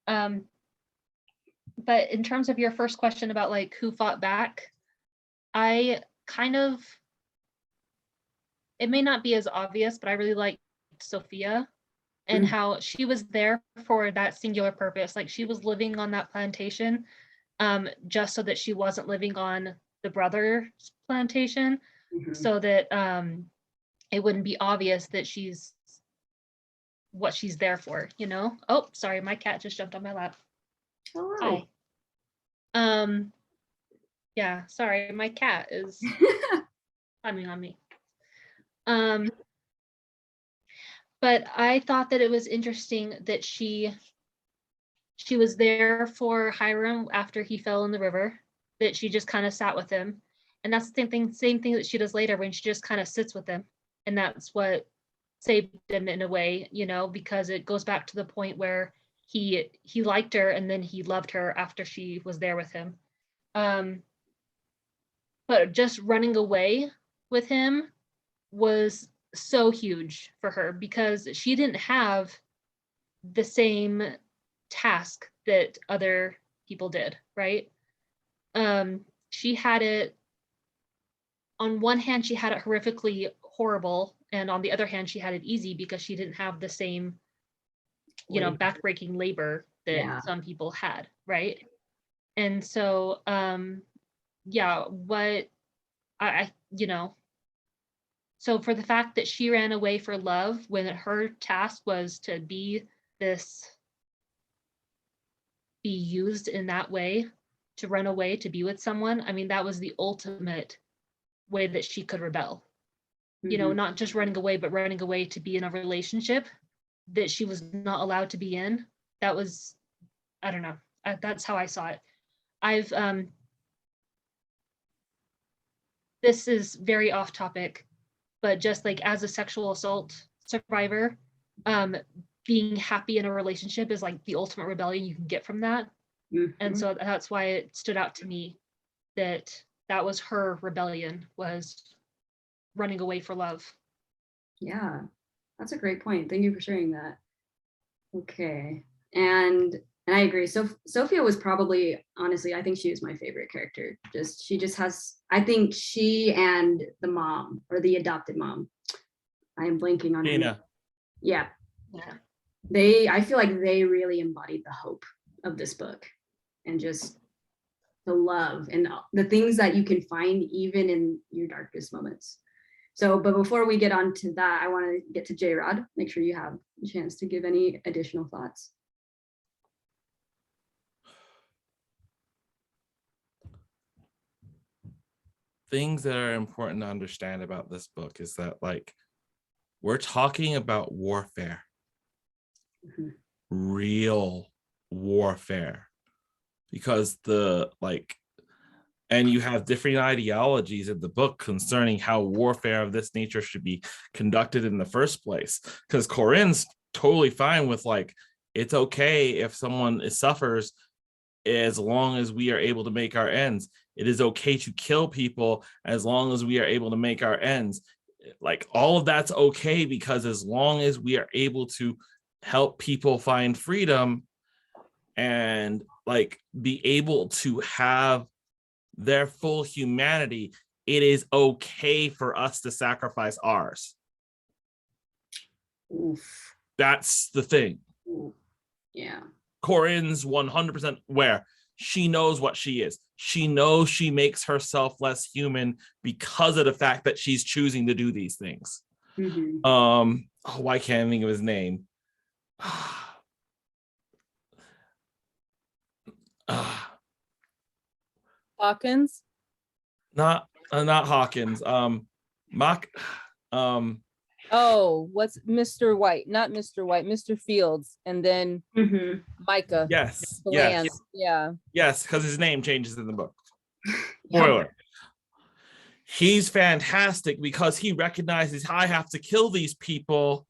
But in terms of your first question about like who fought back, I kind of, it may not be as obvious, but I really liked Sophia and how she was there for that singular purpose. Like she was living on that plantation just so that she wasn't living on the brother's plantation, so that it wouldn't be obvious that she's what she's there for, you know? Oh, sorry, my cat just jumped on my lap. Hello. Hi. Yeah, sorry, my cat is climbing on me. But I thought that it was interesting that she was there for Hiram after he fell in the river. that she just kind of sat with him. And that's the same thing that she does later when she just kind of sits with him. And that's what saved him in a way, you know, because it goes back to the point where he liked her and then he loved her after she was there with him. But just running away with him was so huge for her because she didn't have the same task that other people did, right? She had it, on one hand, she had it horrifically horrible, and on the other hand, she had it easy because she didn't have the same, you know, backbreaking labor that some people had, right? And so, yeah, what I, you know, so for the fact that she ran away for love when her task was to be used in that way, to run away to be with someone, I mean, that was the ultimate way that she could rebel. You know, not just running away, but running away to be in a relationship that she was not allowed to be in. That was, I don't know, that's how I saw it. I've, this is very off topic, but just like as a sexual assault survivor, being happy in a relationship is like the ultimate rebellion you can get from that. And so that's why it stood out to me that was her rebellion, was running away for love. Yeah, that's a great point. Thank you for sharing that. Okay. And I agree. So Sophia was probably, honestly, I think she was my favorite character. She just has, I think she and the mom, or the adopted mom, I am blanking on her name. Yeah. I feel like they really embodied the hope of this book, and just the love and the things that you can find even in your darkest moments. So, but before we get on to that, I want to get to Jayrod. Make sure you have a chance to give any additional thoughts. Things that are important to understand about this book is that, like, we're talking about warfare, real warfare, because and you have different ideologies in the book concerning how warfare of this nature should be conducted in the first place. Because Corinne's totally fine with, like, it's okay if someone suffers as long as we are able to make our ends. It is okay to kill people as long as we are able to make our ends. Like, all of that's okay, because as long as we are able to help people find freedom and, like, be able to have their full humanity, it is okay for us to sacrifice ours. Oof. That's the thing. Ooh. Yeah. Corinne's 100% aware. She knows what she is. She knows she makes herself less human because of the fact that she's choosing to do these things. Why can't I think of his name? Hawkins? Not Hawkins. What's Mr. White? Not Mr. White, Mr. Fields, and then Micah. Yes. Yes. Yeah. Yes, because his name changes in the book. Spoiler. He's fantastic because he recognizes, I have to kill these people,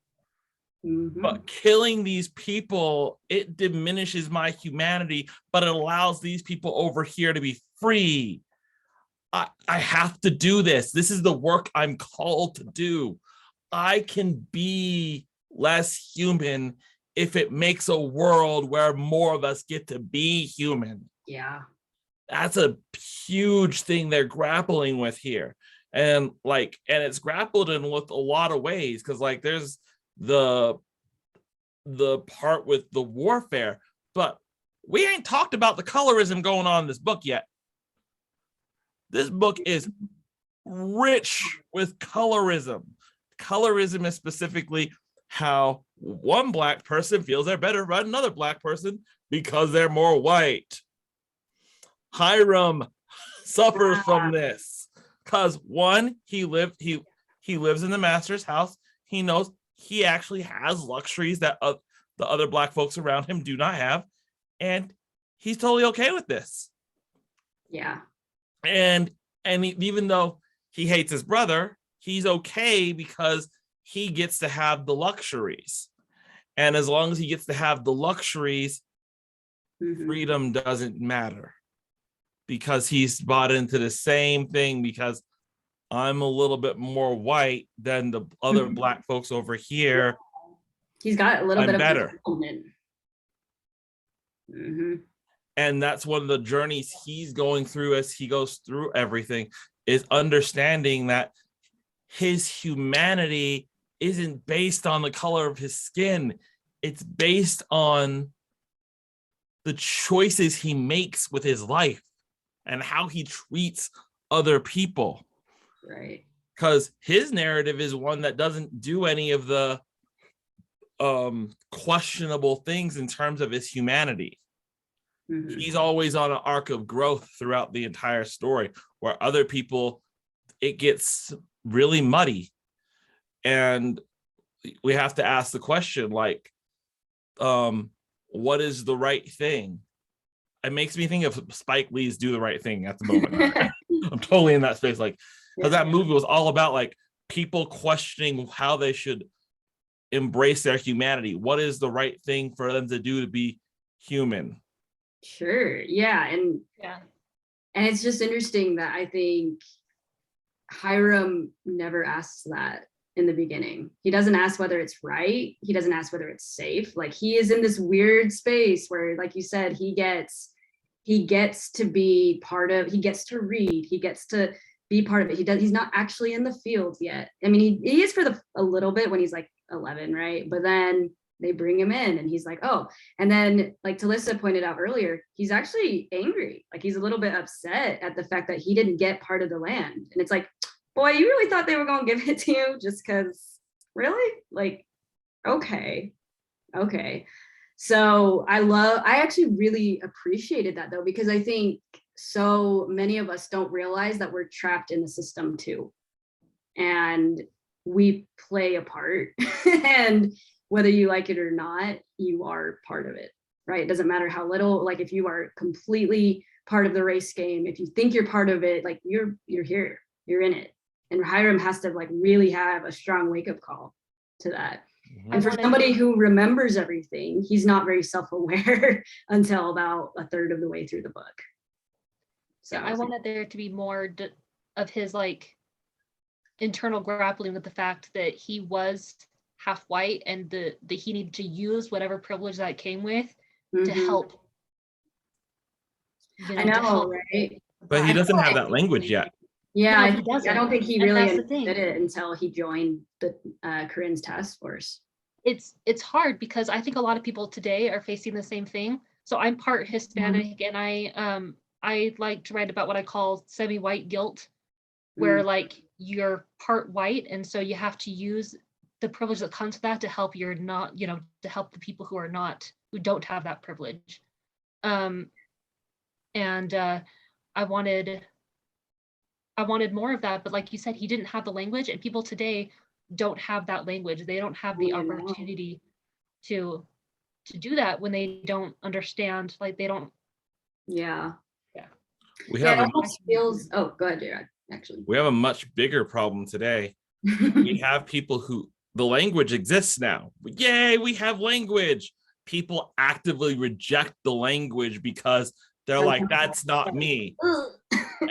but killing these people, it diminishes my humanity, but it allows these people over here to be free. I have to do this. This is the work I'm called to do. I can be less human if it makes a world where more of us get to be human. Yeah. That's a huge thing they're grappling with here. And it's grappled in with a lot of ways, because, like, there's the part with the warfare, but we ain't talked about the colorism going on in this book yet. This book is rich with colorism. Colorism is specifically how one Black person feels they're better than another Black person because they're more white. Hiram suffers from this because, one, he lives in the master's house. He knows he actually has luxuries that the other Black folks around him do not have, and he's totally okay with this. Yeah. And even though he hates his brother, he's okay because he gets to have the luxuries. And as long as he gets to have the luxuries, freedom doesn't matter, because he's bought into the same thing, because I'm a little bit more white than the other Black folks over here. He's got a little bit of better. And that's one of the journeys he's going through as he goes through everything, is understanding that his humanity isn't based on the color of his skin. It's based on the choices he makes with his life and how he treats other people. Right. Because his narrative is one that doesn't do any of the questionable things in terms of his humanity. He's always on an arc of growth throughout the entire story, where other people, it gets really muddy. And we have to ask the question, like, what is the right thing? It makes me think of Spike Lee's Do the Right Thing at the moment. I'm totally in that space, like, because that movie was all about like people questioning how they should embrace their humanity. What is the right thing for them to do to be human? Sure. Yeah. And it's just interesting that I think Hiram never asks that in the beginning. He doesn't ask whether it's right. He doesn't ask whether it's safe. Like, he is in this weird space where, like you said, he gets to be part of, he gets to read, he gets to be part of it. He's not actually in the field yet. I mean, he is for a little bit when he's like 11, right? But then they bring him in and he's like, oh, and then like Talysa pointed out earlier, he's actually angry. Like, he's a little bit upset at the fact that he didn't get part of the land. And it's like, boy, you really thought they were going to give it to you just because, really? Like, okay. So I actually really appreciated that though, because I think so many of us don't realize that we're trapped in the system too. And we play a part. And whether you like it or not, you are part of it, right? It doesn't matter how little, like if you are completely part of the race game, if you think you're part of it, like you're here, you're in it. And Hiram has to like really have a strong wake-up call to that. And for somebody who remembers everything, he's not very self-aware until about a third of the way through the book. So I wanted there to be more of his like internal grappling with the fact that he was half white and the he needed to use whatever privilege that came with to help. I know, right? But he doesn't have that language yet. Yeah, No, I don't think he really understood it until he joined the Corinne's task force. It's hard because I think a lot of people today are facing the same thing. So I'm part Hispanic, and I like to write about what I call semi-white guilt, where like you're part white, and so you have to use the privilege that comes with that to help you're not, to help the people who don't have that privilege. And I wanted more of that, but like you said, he didn't have the language, and people today don't have that language. They don't have the opportunity to do that when they don't understand, like they don't. Yeah. We have it almost feels, oh, go ahead, Jayrod, actually. We have a much bigger problem today. We have people who, the language exists now. Yay, we have language. People actively reject the language because they're like, that's not me.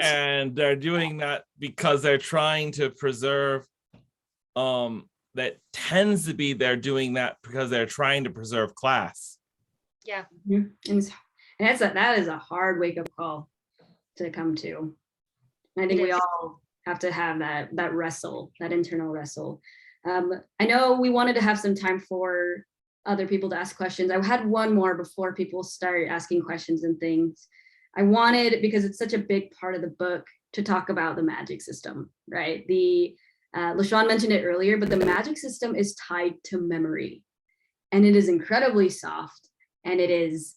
And they're doing that because they're trying to preserve, that tends to be they're doing that because they're trying to preserve class. Yeah. And that is a hard wake-up call to come to. And I think we all have to have that wrestle, that internal wrestle. I know we wanted to have some time for other people to ask questions. I had one more before people start asking questions and things. I wanted, because it's such a big part of the book, to talk about the magic system, right? LaShawn mentioned it earlier, but the magic system is tied to memory, and it is incredibly soft, and it is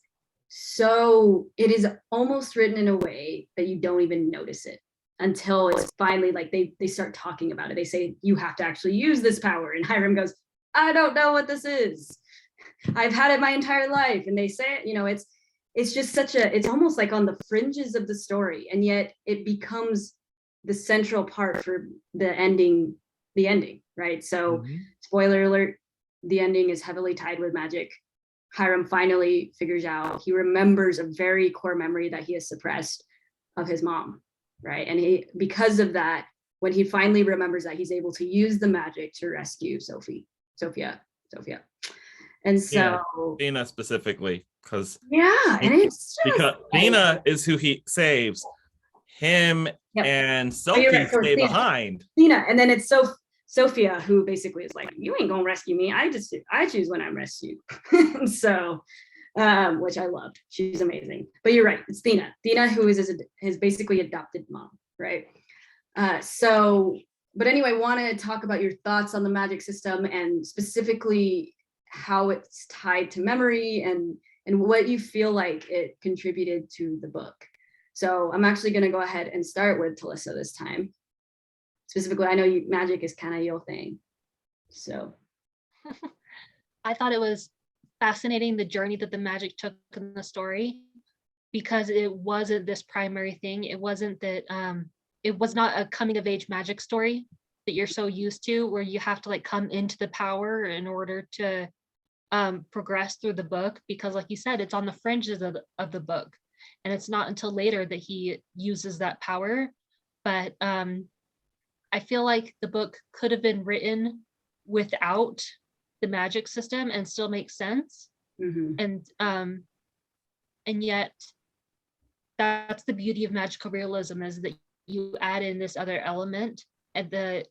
almost written in a way that you don't even notice it until it's finally like they start talking about it. They say, you have to actually use this power. And Hiram goes, I don't know what this is. I've had it my entire life. And they say it, it's just it's almost like on the fringes of the story, and yet it becomes the central part for the ending, right? So spoiler alert, the ending is heavily tied with magic. Hiram finally figures out, he remembers a very core memory that he has suppressed of his mom, right? And because of that, when he finally remembers that, he's able to use the magic to rescue Sophia. And so Dana specifically, because and it's just, because Dana is who he saves. Him and Sophie stay behind. Dina, and then it's Sophia who basically is like, you ain't gonna rescue me. I choose when I'm rescued. And so, which I loved. She's amazing. But you're right, it's Dina who is his basically adopted mom, right? But anyway, want to talk about your thoughts on the magic system and specifically how it's tied to memory and what you feel like it contributed to the book. So I'm actually going to go ahead and start with Talysa this time. Specifically, I know magic is kind of your thing. So I thought it was fascinating, the journey that the magic took in the story, because it wasn't this primary thing. It wasn't that it was not a coming of age magic story that you're so used to, where you have to like come into the power in order to progress through the book, because like you said, it's on the fringes of the book, and it's not until later that he uses that power. But I feel like the book could have been written without the magic system and still make sense. And yet that's the beauty of magical realism, is that you add in this other element and that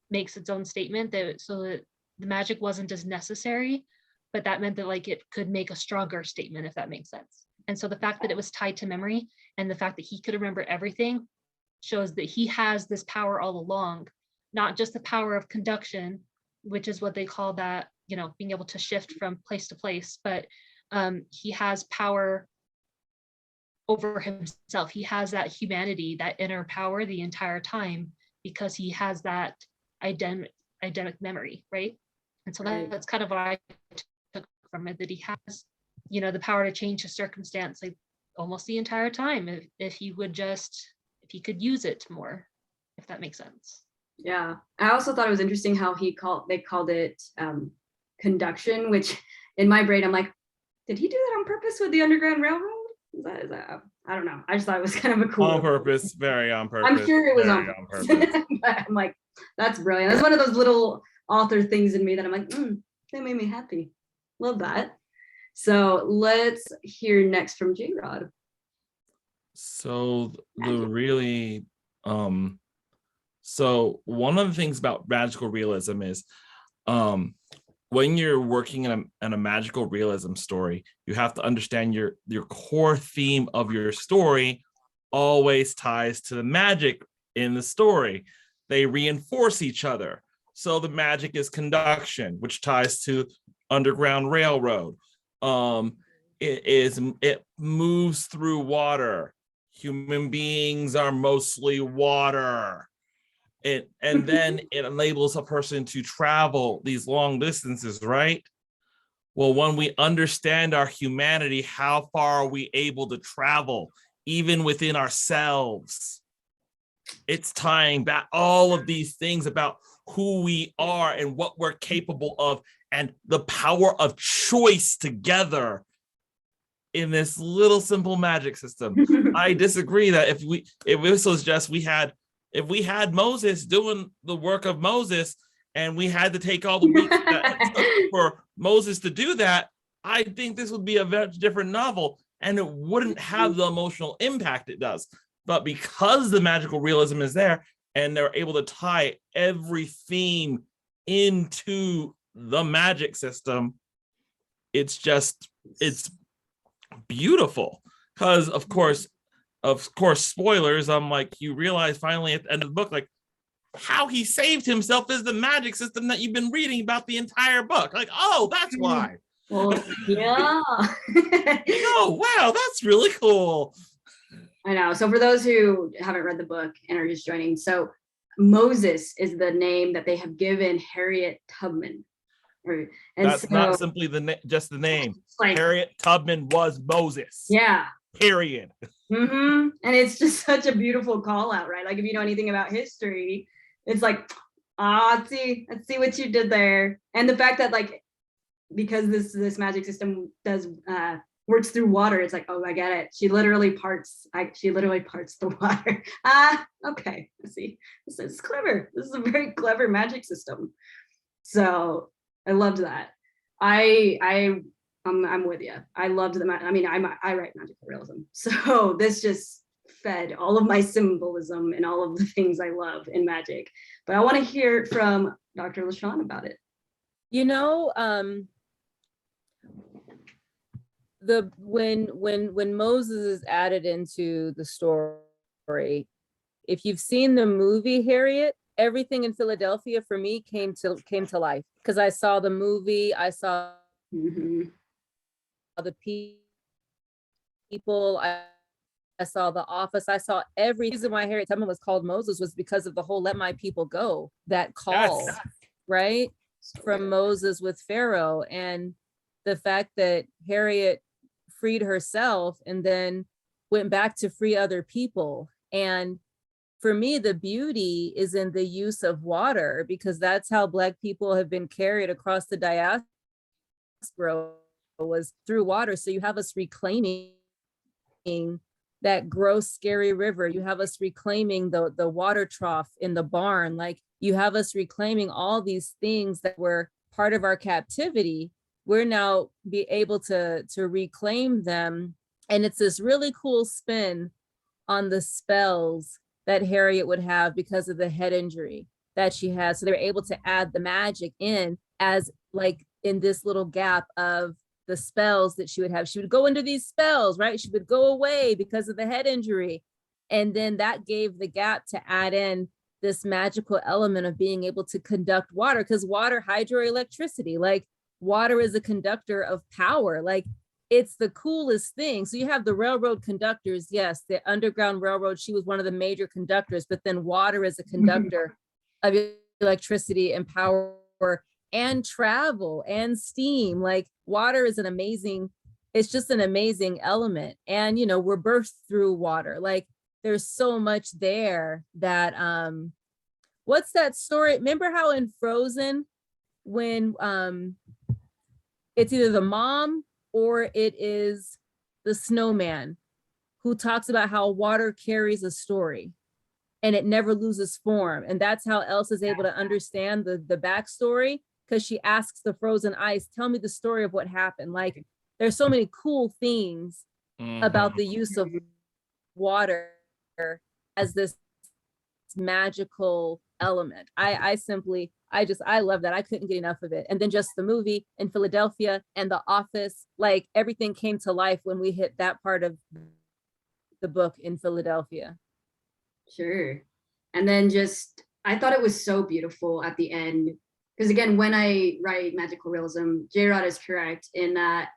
makes its own statement, so that the magic wasn't as necessary, but that meant that like it could make a stronger statement, if that makes sense. And so the fact that it was tied to memory and the fact that he could remember everything shows that he has this power all along, not just the power of conduction, which is what they call that, being able to shift from place to place, but he has power over himself. He has that humanity, that inner power the entire time, because he has that identic memory, right? And so that's kind of what I took from it, that he has, the power to change his circumstance like almost the entire time, if he could use it more, if that makes sense. Yeah, I also thought it was interesting how they called it conduction, which in my brain I'm like, did he do that on purpose with the Underground Railroad? Is that I don't know. I just thought it was kind of a cool. On purpose, very on purpose. I'm sure it was on purpose. But I'm like, that's brilliant. That's one of those little author things in me that I'm like, that made me happy. Love that. So let's hear next from Jayrod. So so one of the things about magical realism is when you're working in a magical realism story, you have to understand your core theme of your story always ties to the magic in the story. They reinforce each other. So the magic is conduction, which ties to Underground Railroad. It moves through water. Human beings are mostly water. And then it enables a person to travel these long distances, right? Well, when we understand our humanity, how far are we able to travel, even within ourselves? It's tying back all of these things about who we are and what we're capable of, and the power of choice together in this little simple magic system. I disagree that if this was just if we had Moses doing the work of Moses and we had to take all the weeks that it took for Moses to do that, I think this would be a very different novel and it wouldn't have the emotional impact it does. But because the magical realism is there and they're able to tie every theme into the magic system, it's beautiful. Because of course, spoilers, I'm like, you realize finally at the end of the book, like, how he saved himself is the magic system that you've been reading about the entire book. Like, oh, that's why. Well, yeah. Oh, wow, that's really cool. I know. So for those who haven't read the book and are just joining, so Moses is the name that they have given Harriet Tubman. And That's so, not simply just the name. like, Harriet Tubman was Moses. yeah. Period. And it's just such a beautiful call out, right? Like if you know anything about history, it's like, let's see what you did there. And the fact that like, because this magic system does works through water, it's like, oh, I get it. She literally parts the water. Okay, I see. This is clever. This is a very clever magic system. So I loved that. I'm with you. I loved the I write magical realism. So this just fed all of my symbolism and all of the things I love in magic. But I want to hear from Dr. LaShawn about it. You know, when Moses is added into the story, if you've seen the movie Harriet, everything in Philadelphia for me came to life because I saw the movie, I saw the people, I saw The Office, I saw every reason why Harriet Tubman was called Moses was because of the whole "let my people go," that call, Yes. right? From Moses with Pharaoh, and the fact that Harriet freed herself and then went back to free other people. And for me, the beauty is in the use of water, because that's how Black people have been carried across the diaspora, was through water. So you have us reclaiming that gross, scary river. You have us reclaiming the water trough in the barn. Like you have us reclaiming all these things that were part of our captivity. We're now be able to reclaim them. And it's this really cool spin on the spells that Harriet would have because of the head injury that she has. So they're able to add the magic in as like in this little gap of the spells that she would have. She would go into these spells, right? She would go away because of the head injury. And then that gave the gap to add in this magical element of being able to conduct water, because water, hydroelectricity, like water is a conductor of power. Like it's the coolest thing. So you have the railroad conductors. Yes, the Underground Railroad, she was one of the major conductors, but then water is a conductor of electricity and power and travel and steam. Like water is it's just an amazing element. And, you know, we're birthed through water. Like there's so much there that, what's that story? Remember how in Frozen, when it's either the mom or it is the snowman who talks about how water carries a story and it never loses form. And that's how Elsa's able to understand the backstory, because she asks the frozen ice, tell me the story of what happened. Like there's so many cool things about the use of water as this magical element. I love that. I couldn't get enough of it. And then just the movie in Philadelphia and The Office, like everything came to life when we hit that part of the book in Philadelphia. Sure. And then I thought it was so beautiful at the end, because again, when I write magical realism, Jayrod is correct in that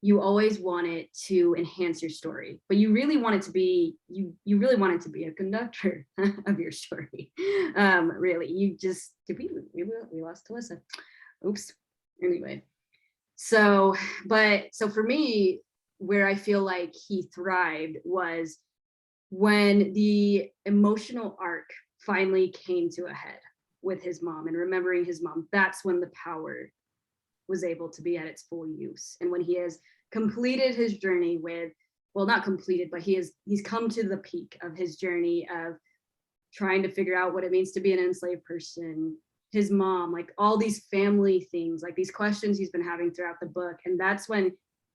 you always want it to enhance your story, but you really want it to be, you really want it to be a conductor of your story. Really, we lost Talysa. Oops. Anyway, so for me, where I feel like he thrived was when the emotional arc finally came to a head with his mom and remembering his mom. That's when the power was able to be at its full use. And when he has completed his journey with, well, not completed, but he's come to the peak of his journey of trying to figure out what it means to be an enslaved person, his mom, like all these family things, like these questions he's been having throughout the book. And that's when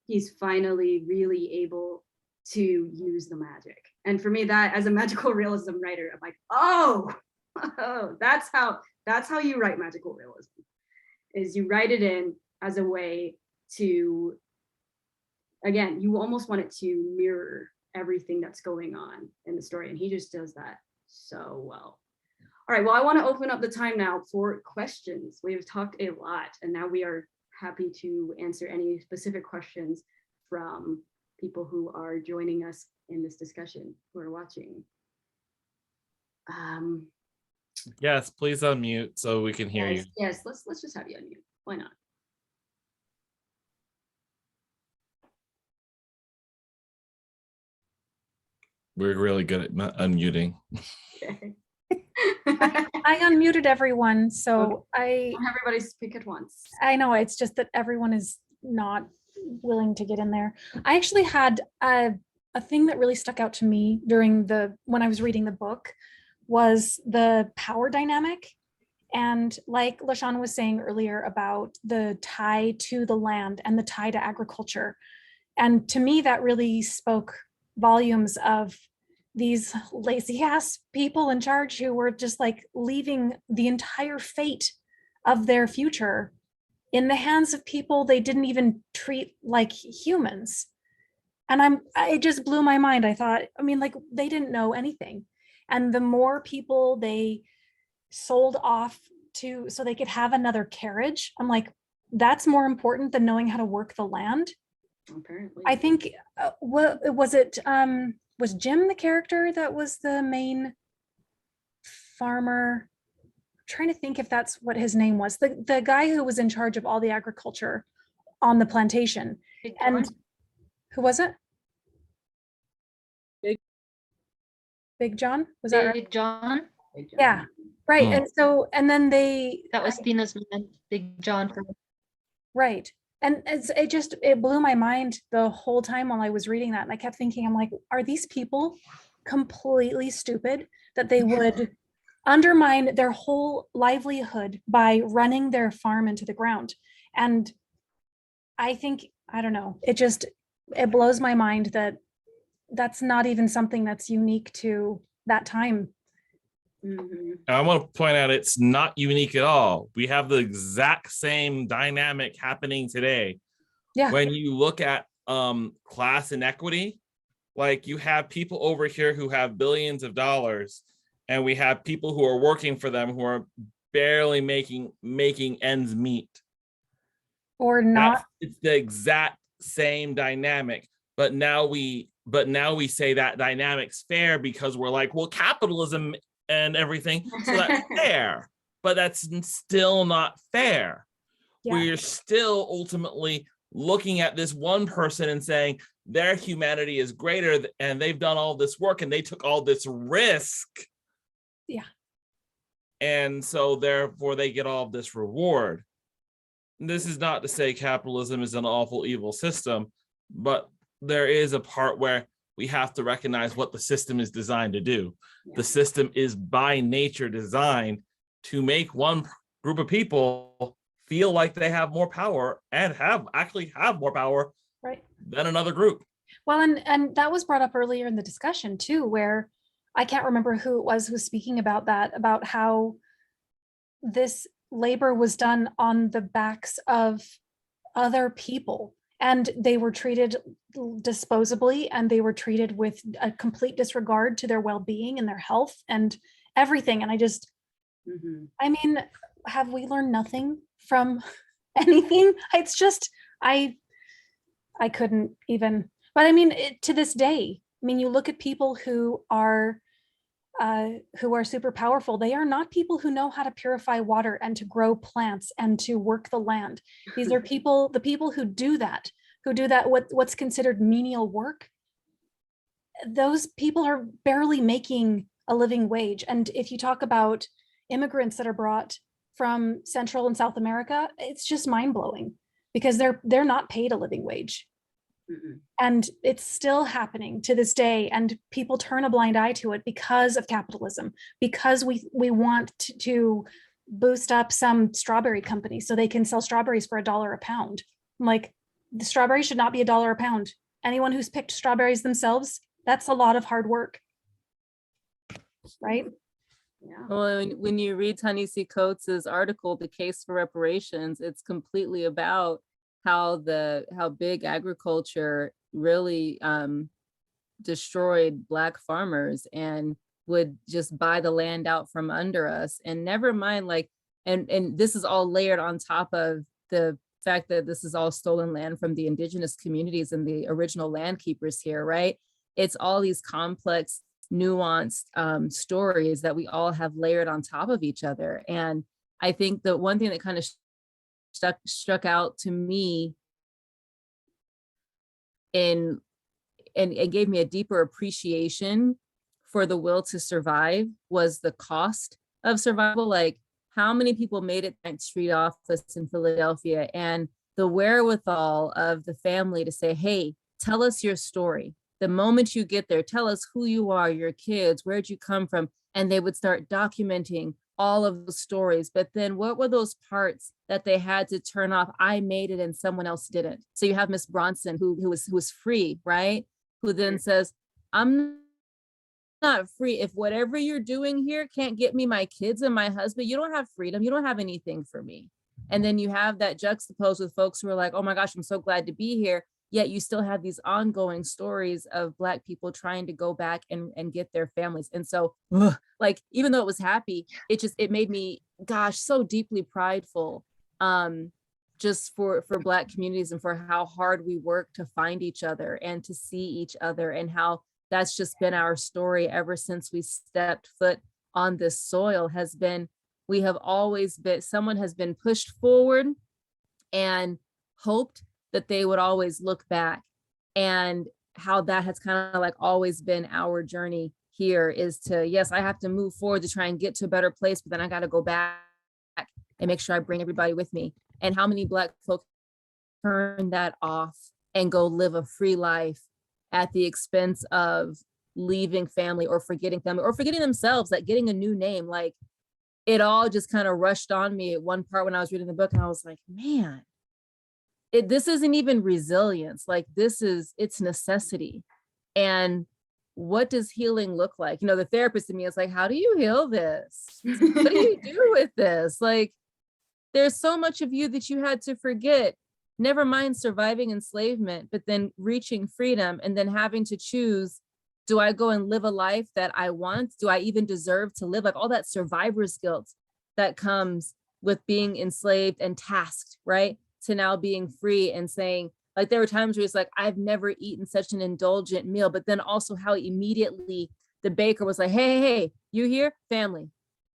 he's finally really able to use the magic. And for me, that as a magical realism writer, I'm like, oh, that's how you write magical realism, is you write it in as a way to, again, you almost want it to mirror everything that's going on in the story. And he just does that so well. All right, well, I want to open up the time now for questions. We have talked a lot, and now we are happy to answer any specific questions from people who are joining us in this discussion, who are watching. Yes, please unmute so we can hear you. Yes, let's just have you unmute. Why not? We're really good at unmuting. Okay. I unmuted everyone, so Everybody speak at once. I know it's just that everyone is not willing to get in there. I actually had a thing that really stuck out to me when I was reading the book was the power dynamic. And like LaShawn was saying earlier about the tie to the land and the tie to agriculture. And to me, that really spoke volumes of these lazy ass people in charge who were just like leaving the entire fate of their future in the hands of people they didn't even treat like humans. And it just blew my mind. I thought, I mean, like they didn't know anything. And the more people they sold off to so they could have another carriage, I'm like, that's more important than knowing how to work the land. Apparently. I think, what was it? Was Jim the character that was the main farmer? I'm trying to think if that's what his name was. The guy who was in charge of all the agriculture on the plantation. Big And John? who was it? Big- Big John? Was that right? Big John? Yeah, right. Hmm. And so, and then That was Thena's man, Big John. right. And it blew my mind the whole time while I was reading that. And I kept thinking, I'm like, are these people completely stupid that they would undermine their whole livelihood by running their farm into the ground? And I think, I don't know, it blows my mind that that's not even something that's unique to that time. Mhm. I want to point out it's not unique at all. We have the exact same dynamic happening today. Yeah. When you look at class inequity, like you have people over here who have billions of dollars, and we have people who are working for them who are barely making ends meet. Or not. It's the exact same dynamic, but now we say that dynamic's fair because we're like, well, capitalism and everything, so that's fair, but that's still not fair. Yeah. We're still ultimately looking at this one person and saying their humanity is greater and they've done all this work and they took all this risk. Yeah. And so therefore they get all of this reward. This is not to say capitalism is an awful, evil system, but there is a part where we have to recognize what the system is designed to do. Yeah. The system is by nature designed to make one group of people feel like they have more power and have more power Right. than another group. Well, and that was brought up earlier in the discussion too, where I can't remember who it was who was speaking about that, about how this labor was done on the backs of other people, and they were treated disposably, and they were treated with a complete disregard to their well-being and their health and everything. And Mhm. I mean, have we learned nothing from anything? It's just, I couldn't even, but I mean, to this day, I mean, you look at people who are super powerful. They are not people who know how to purify water and to grow plants and to work the land. These are the people who do that, what's considered menial work. Those people are barely making a living wage. And if you talk about immigrants that are brought from Central and South America, it's just mind-blowing because they're not paid a living wage. Mhm. And it's still happening to this day, and people turn a blind eye to it because of capitalism, because we want to boost up some strawberry company so they can sell strawberries for $1 a pound. I'm like, the strawberry should not be $1 a pound. Anyone who's picked strawberries themselves, that's a lot of hard work, right? Yeah. Well, when you read Ta-Nehisi Coates's article, The Case for Reparations, it's completely about how big agriculture really destroyed Black farmers and would just buy the land out from under us. And never mind, like, and this is all layered on top of the fact that this is all stolen land from the indigenous communities and the original land keepers here, right? It's all these complex, nuanced stories that we all have layered on top of each other. And I think the one thing that kind of struck out to me in and it gave me a deeper appreciation for the will to survive was the cost of survival. Like, how many people made it to the street office in Philadelphia, and the wherewithal of the family to say, hey, tell us your story. The moment you get there, tell us who you are, your kids, where'd you come from? And they would start documenting all of the stories. But then what were those parts that they had to turn off? I made it and someone else didn't. So you have Miss Bronson who was free, right? Who then says, I'm not free. If whatever you're doing here can't get me my kids and my husband, you don't have freedom. You don't have anything for me. And then you have that juxtaposed with folks who are like, oh my gosh, I'm so glad to be here. Yet you still have these ongoing stories of Black people trying to go back and get their families. And so like, even though it was happy, it made me, gosh, so deeply prideful just for Black communities and for how hard we work to find each other and to see each other, and how that's just been our story ever since we stepped foot on this soil. Has been, we have always been, someone has been pushed forward and hoped that they would always look back, and how that has kind of like always been our journey here is to, yes, I have to move forward to try and get to a better place, but then I got to go back and make sure I bring everybody with me. And how many Black folks turn that off and go live a free life at the expense of leaving family or forgetting family or forgetting themselves, like getting a new name. Like, it all just kind of rushed on me at one part when I was reading the book, and I was like, man, this isn't even resilience. Like, it's necessity. And what does healing look like? You know, the therapist in me is like, how do you heal this? What do you do with this? Like, there's so much of you that you had to forget, never mind surviving enslavement, but then reaching freedom and then having to choose, do I go and live a life that I want? Do I even deserve to live? Like, all that survivor's guilt that comes with being enslaved and tasked, right? To now being free and saying, like, there were times where it's like, I've never eaten such an indulgent meal, but then also how immediately the baker was like, hey, you here? Family,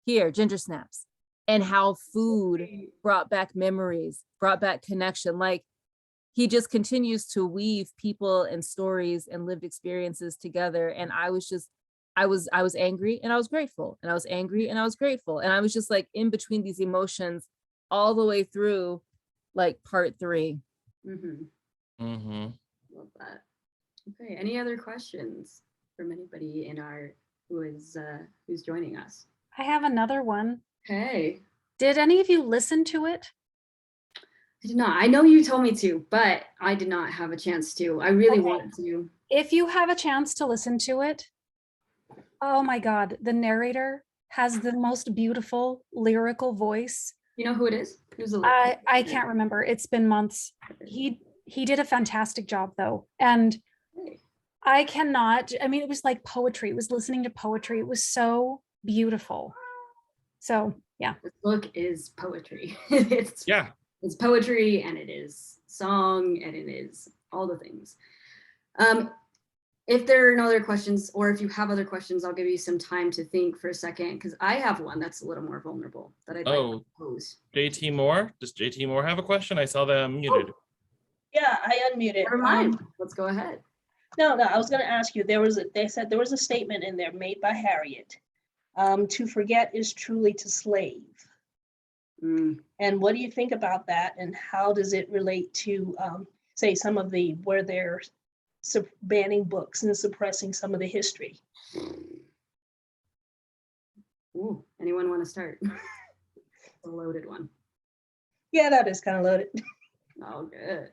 here, ginger snaps. And how food brought back memories, brought back connection. Like, he just continues to weave people and stories and lived experiences together. And I was angry and I was grateful, and I was angry and I was grateful. And I was just like in between these emotions all the way through like part 3. Love that. Okay, any other questions from anybody who's joining us? I have another one. Okay. Did any of you listen to it? I did not. I know you told me to, but I did not have a chance to. I really wanted to. If you have a chance to listen to it, oh my God, the narrator has the most beautiful lyrical voice. You know who it is? Who's the I can't remember. It's been months. He did a fantastic job though. And it was like poetry. It was listening to poetry. It was so beautiful. So yeah. This book is poetry. It's poetry, and it is song, and it is all the things. If there are no other questions, or if you have other questions, I'll give you some time to think for a second, because I have one that's a little more vulnerable that I'd like to pose. JT Moore, does JT Moore have a question? I saw them muted. Yeah, I unmuted. Never mind. Let's go ahead. No, I was going to ask you. They said there was a statement in there made by Harriet. To forget is truly to slave. And what do you think about that? And how does it relate to, say, some of where they're banning books and suppressing some of the history? Ooh, anyone want to start? A loaded one. Yeah, that is kind of loaded. Oh, good.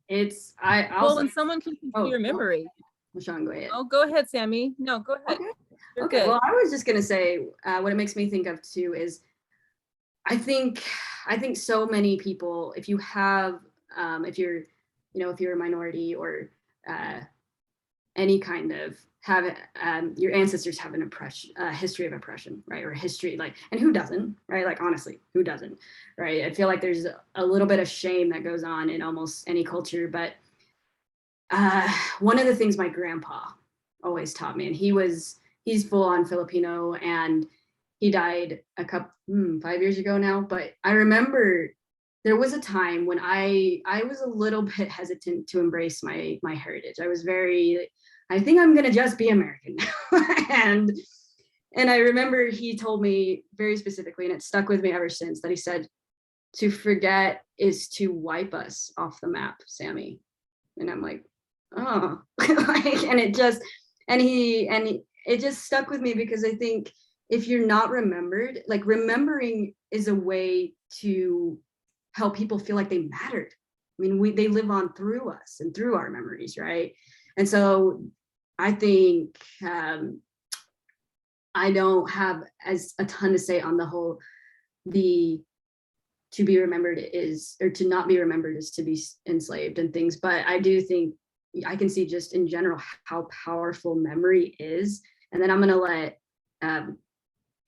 When someone can complete your memory. LaShawn, go ahead. Oh, go ahead, Sammie. No, go ahead. Okay. Well, I was just gonna say what it makes me think of too is I think so many people, if you have if you're a minority or any kind of your ancestors have an history of oppression, right? Or history, like, and who doesn't, right? Like, honestly, who doesn't, right? I feel like there's a little bit of shame that goes on in almost any culture, but one of the things my grandpa always taught me, and he's full on Filipino, and he died 5 years ago now, but I remember there was a time when I was a little bit hesitant to embrace my heritage. I was very, I think I'm gonna just be American now. and I remember he told me very specifically, and it stuck with me ever since, that he said, to forget is to wipe us off the map, Sammie. And I'm like, oh, and it just, it just stuck with me, because I think if you're not remembered, like, remembering is a way to help people feel like they mattered. I mean, they live on through us and through our memories, right? And so I think I don't have as a ton to say on the whole, to be remembered is, or to not be remembered is to be enslaved and things. But I do think I can see just in general how powerful memory is. And then I'm going to let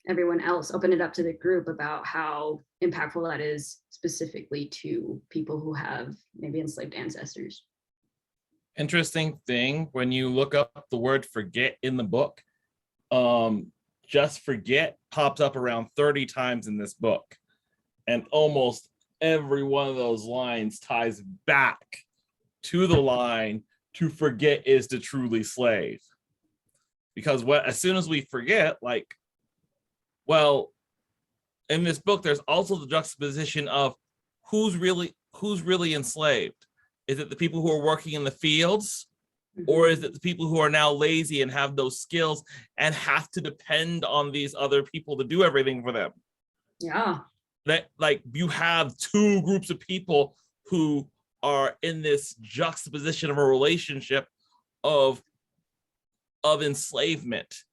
everyone else open it up to the group about how impactful that is specifically to people who have maybe enslaved ancestors. Interesting thing, when you look up the word forget in the book, just forget pops up around 30 times in this book. And almost every one of those lines ties back to the line, to forget is to truly slave. Because as soon as we forget, like, well, in this book, there's also the juxtaposition of who's really enslaved. Is it the people who are working in the fields? Or is it the people who are now lazy and have those skills and have to depend on these other people to do everything for them? Yeah. That, like, you have two groups of people who are in this juxtaposition of a relationship of enslavement.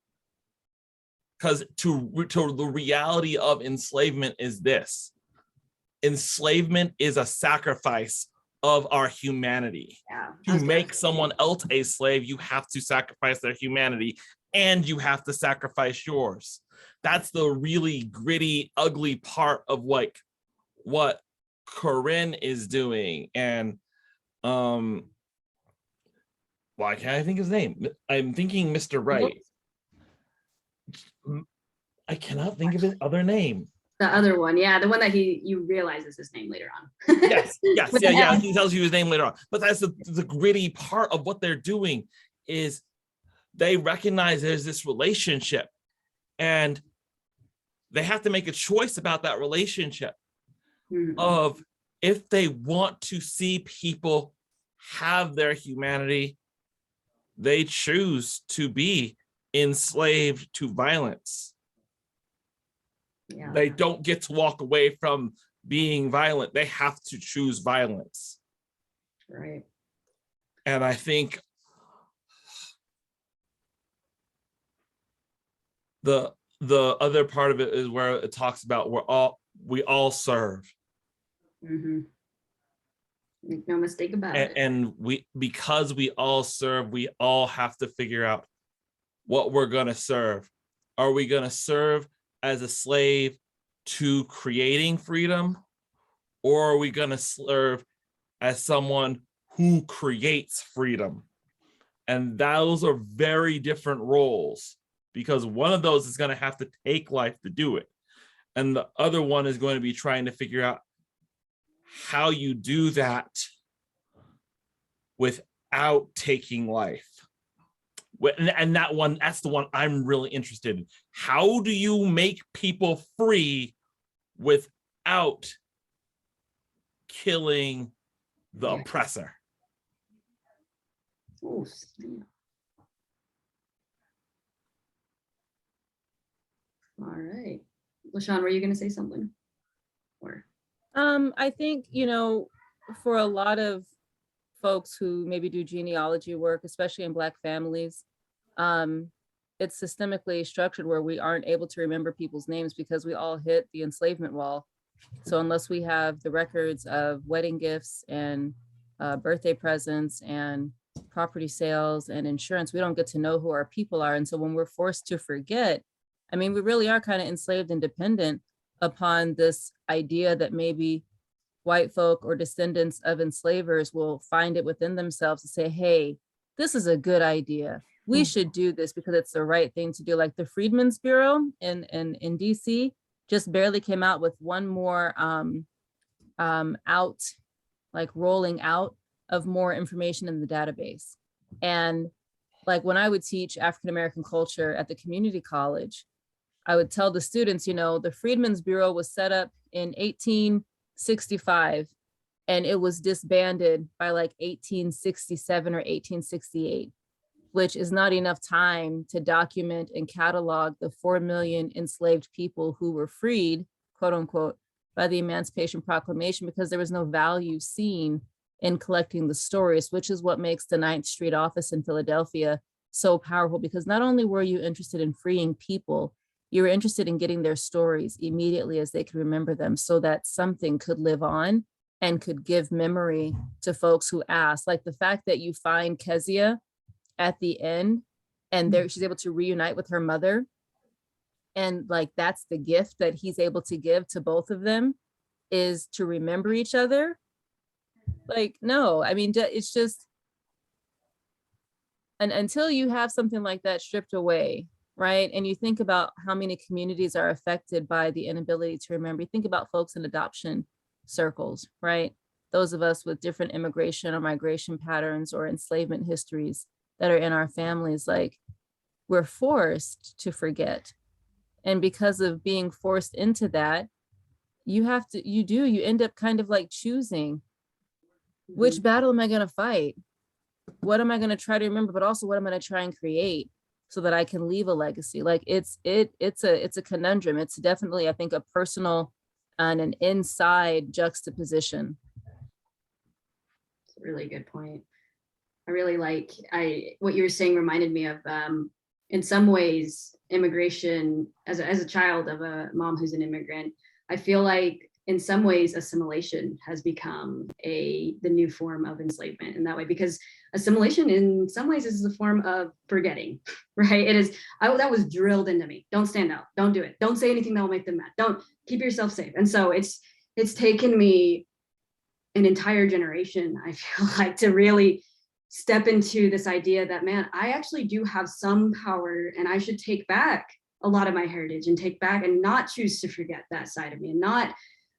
Because to the reality of enslavement is this: enslavement is a sacrifice of our humanity. Yeah. To make someone else a slave, you have to sacrifice their humanity, and you have to sacrifice yours. That's the really gritty, ugly part of like what Corinne is doing. And why can't I think his name? I'm thinking Mr. Right. I cannot think of his other name. The other one, yeah, the one that you realize is his name later on. Yes, yeah. He tells you his name later on. But that's the gritty part of what they're doing, is they recognize there's this relationship, and they have to make a choice about that relationship. Of if they want to see people have their humanity, they choose to be enslaved to violence. Yeah. They don't get to walk away from being violent. They have to choose violence. Right. And I think the other part of it is where it talks about we all serve. Make no mistake about it. And because we all serve, we all have to figure out what we're going to serve. Are we going to serve as a slave to creating freedom, or are we going to serve as someone who creates freedom? And those are very different roles, because one of those is going to have to take life to do it, and the other one is going to be trying to figure out how you do that without taking life. And that's the one I'm really interested in. How do you make people free without killing the oppressor? Oh, snap. All right. LaShawn, were you going to say something? Or I think, for a lot of folks who maybe do genealogy work, especially in Black families, it's systemically structured where we aren't able to remember people's names because we all hit the enslavement wall. So unless we have the records of wedding gifts and birthday presents and property sales and insurance, we don't get to know who our people are. And so when we're forced to forget, I mean, we really are kind of enslaved and dependent upon this idea that maybe white folk or descendants of enslavers will find it within themselves to say, hey, this is a good idea. We should do this because it's the right thing to do. Like the Freedmen's Bureau in DC just barely came out with one more rolling out of more information in the database. And like when I would teach African-American culture at the community college, I would tell the students, the Freedmen's Bureau was set up in 1865 and it was disbanded by like 1867 or 1868, which is not enough time to document and catalog the 4 million enslaved people who were freed, quote unquote, by the Emancipation Proclamation, because there was no value seen in collecting the stories, which is what makes the 9th Street office in Philadelphia so powerful, because not only were you interested in freeing people, you were interested in getting their stories immediately as they could remember them so that something could live on and could give memory to folks who asked. Like the fact that you find Kezia at the end and she's able to reunite with her mother. And like, that's the gift that he's able to give to both of them, is to remember each other. Like, no, I mean, it's just, and until you have something like that stripped away, right? And you think about how many communities are affected by the inability to remember. You think about folks in adoption circles, right? Those of us with different immigration or migration patterns or enslavement histories that are in our families, like we're forced to forget. And because of being forced into that, you end up kind of like choosing, which battle am I going to fight? What am I going to try to remember? But also, what am I going to try and create so that I can leave a legacy? Like it's a conundrum. It's definitely, I think, a personal and an inside juxtaposition. It's a really good point. I really like what you were saying reminded me of in some ways immigration as a child of a mom who's an immigrant. I feel like in some ways assimilation has become the new form of enslavement in that way, because assimilation in some ways is a form of forgetting, right? It is, that was drilled into me. Don't stand out, don't do it, don't say anything that will make them mad, don't, keep yourself safe. And so it's taken me an entire generation, I feel like, to really step into this idea that, man, I actually do have some power and I should take back a lot of my heritage and take back and not choose to forget that side of me. And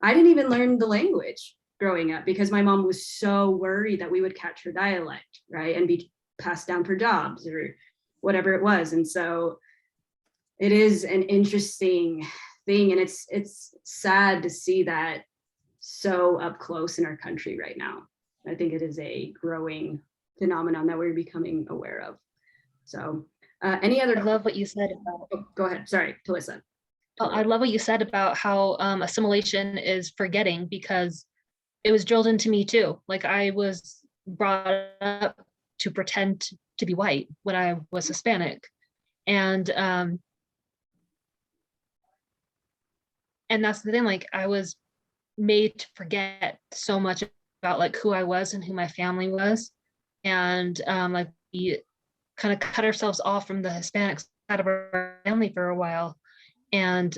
I didn't even learn the language growing up because my mom was so worried that we would catch her dialect, right? And be passed down for jobs or whatever it was. And so it is an interesting thing. And it's sad to see that so up close in our country right now. I think it is a growing phenomenon that we're becoming aware of. So any other— I love what you said about— Oh, go ahead. Sorry, Talysa. Oh, I love what you said about how assimilation is forgetting, because it was drilled into me too. Like I was brought up to pretend to be white when I was Hispanic. And that's the thing, like I was made to forget so much about like who I was and who my family was. And like we kind of cut ourselves off from the Hispanic side of our family for a while. And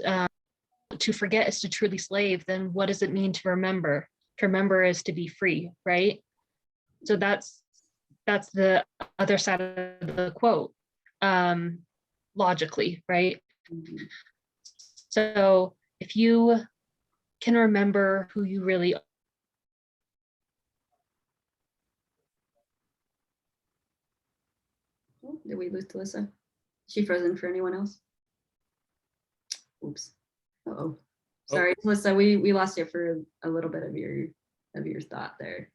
to forget is to truly slave. Then what does it mean to remember? To remember is to be free, right? So that's the other side of the quote, logically, right? Mm-hmm. So if you can remember who you really are. Did we lose Talysa? Is she frozen for anyone else? Oops. Uh-oh. Sorry, Talysa, we lost you for a little bit of your thought there.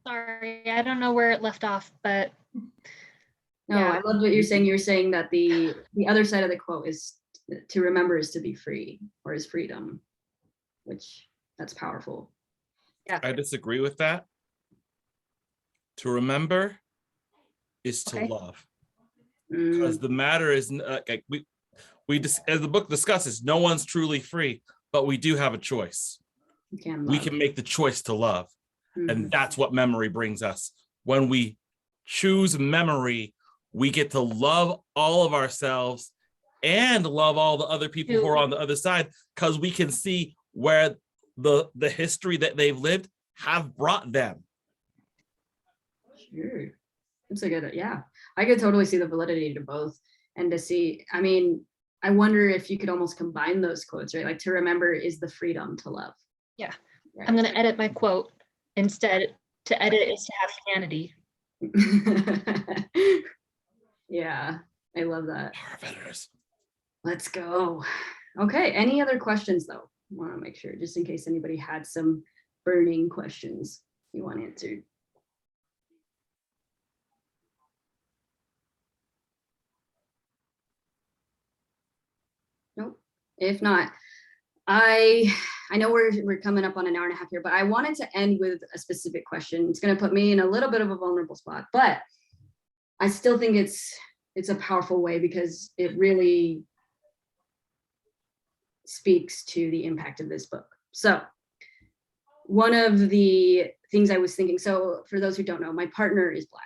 Sorry, I don't know where it left off, but no, yeah. I loved what you're saying. You're saying that the other side of the quote is to remember is to be free, or is freedom, which that's powerful. Yeah. I disagree with that. To remember is to love. Because the matter is like we as the book discusses, no one's truly free, but we do have a choice. We can make the choice to love. Mm-hmm. And that's what memory brings us. When we choose memory, we get to love all of ourselves and love all the other people who are on the other side, because we can see where the history that they've lived have brought them. Sure. That's a good, yeah. I could totally see the validity to both, and to see, I mean, I wonder if you could almost combine those quotes, right? Like to remember is the freedom to love, Yeah. Right. I'm going to edit my quote instead. To edit is to have humanity. Yeah, I love that. Power of editors. Let's go. Okay, any other questions though? Want to make sure, just in case anybody had some burning questions you want answered. Nope. If not, I know we're coming up on an hour and a half here, but I wanted to end with a specific question. It's going to put me in a little bit of a vulnerable spot, but I still think it's a powerful way because it really speaks to the impact of this book. So one of the things I was thinking, so for those who don't know, my partner is Black,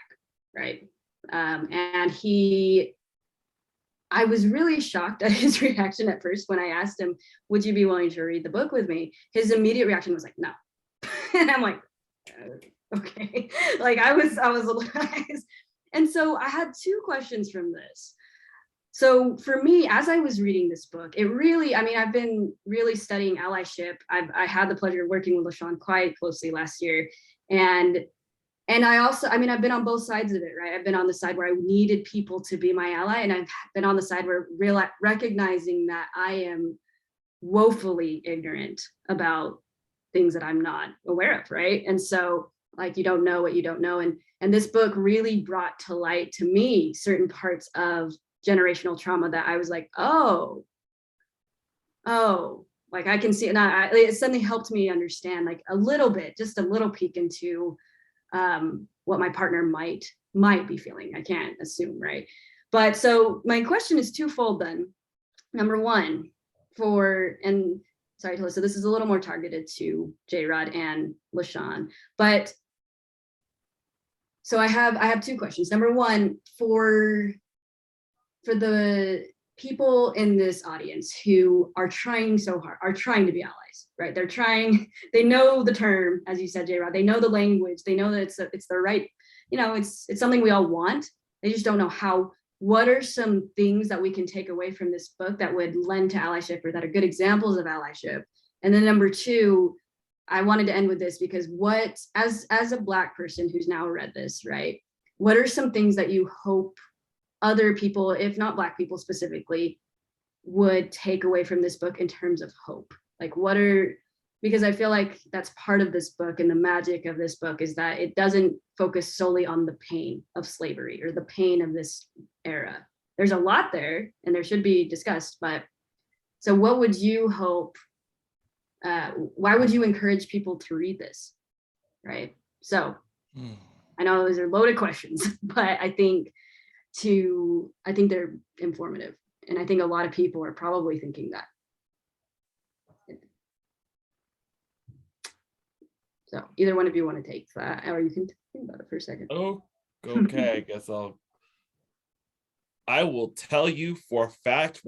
right? And I was really shocked at his reaction at first when I asked him, would you be willing to read the book with me? His immediate reaction was like, no. And I'm like, okay. Like I was and so I had two questions from this. So for me, as I was reading this book, it really, I mean, I've been really studying allyship. I had the pleasure of working with LaShawn quite closely last year. And I also, I mean, I've been on both sides of it, right? I've been on the side where I needed people to be my ally. And I've been on the side where recognizing that I am woefully ignorant about things that I'm not aware of, right? And so like, you don't know what you don't know. And this book really brought to light to me certain parts of generational trauma that I was like, oh, like I can see it now. It suddenly helped me understand like a little bit, just a little peek into what my partner might be feeling. I can't assume, right? But so my question is twofold then. Number one, and sorry, Talysa, this is a little more targeted to Jayrod and LaShawn, but so I have two questions. Number one, for the people in this audience who are trying so hard, are trying to be allies, right? They know the term, as you said, Jayrod, they know the language, they know that it's the right, it's something we all want. They just don't know how. What are some things that we can take away from this book that would lend to allyship or that are good examples of allyship? And then number two, I wanted to end with this because as a Black person who's now read this, right? What are some things that you hope other people, if not Black people specifically, would take away from this book in terms of hope? Like because I feel like that's part of this book, and the magic of this book is that it doesn't focus solely on the pain of slavery or the pain of this era. There's a lot there and there should be discussed, but so what would you hope, why would you encourage people to read this, right? So I know those are loaded questions, but I think they're informative. And I think a lot of people are probably thinking that. So either one of you want to take that, or you can think about it for a second. Oh, okay. I guess I will tell you for a fact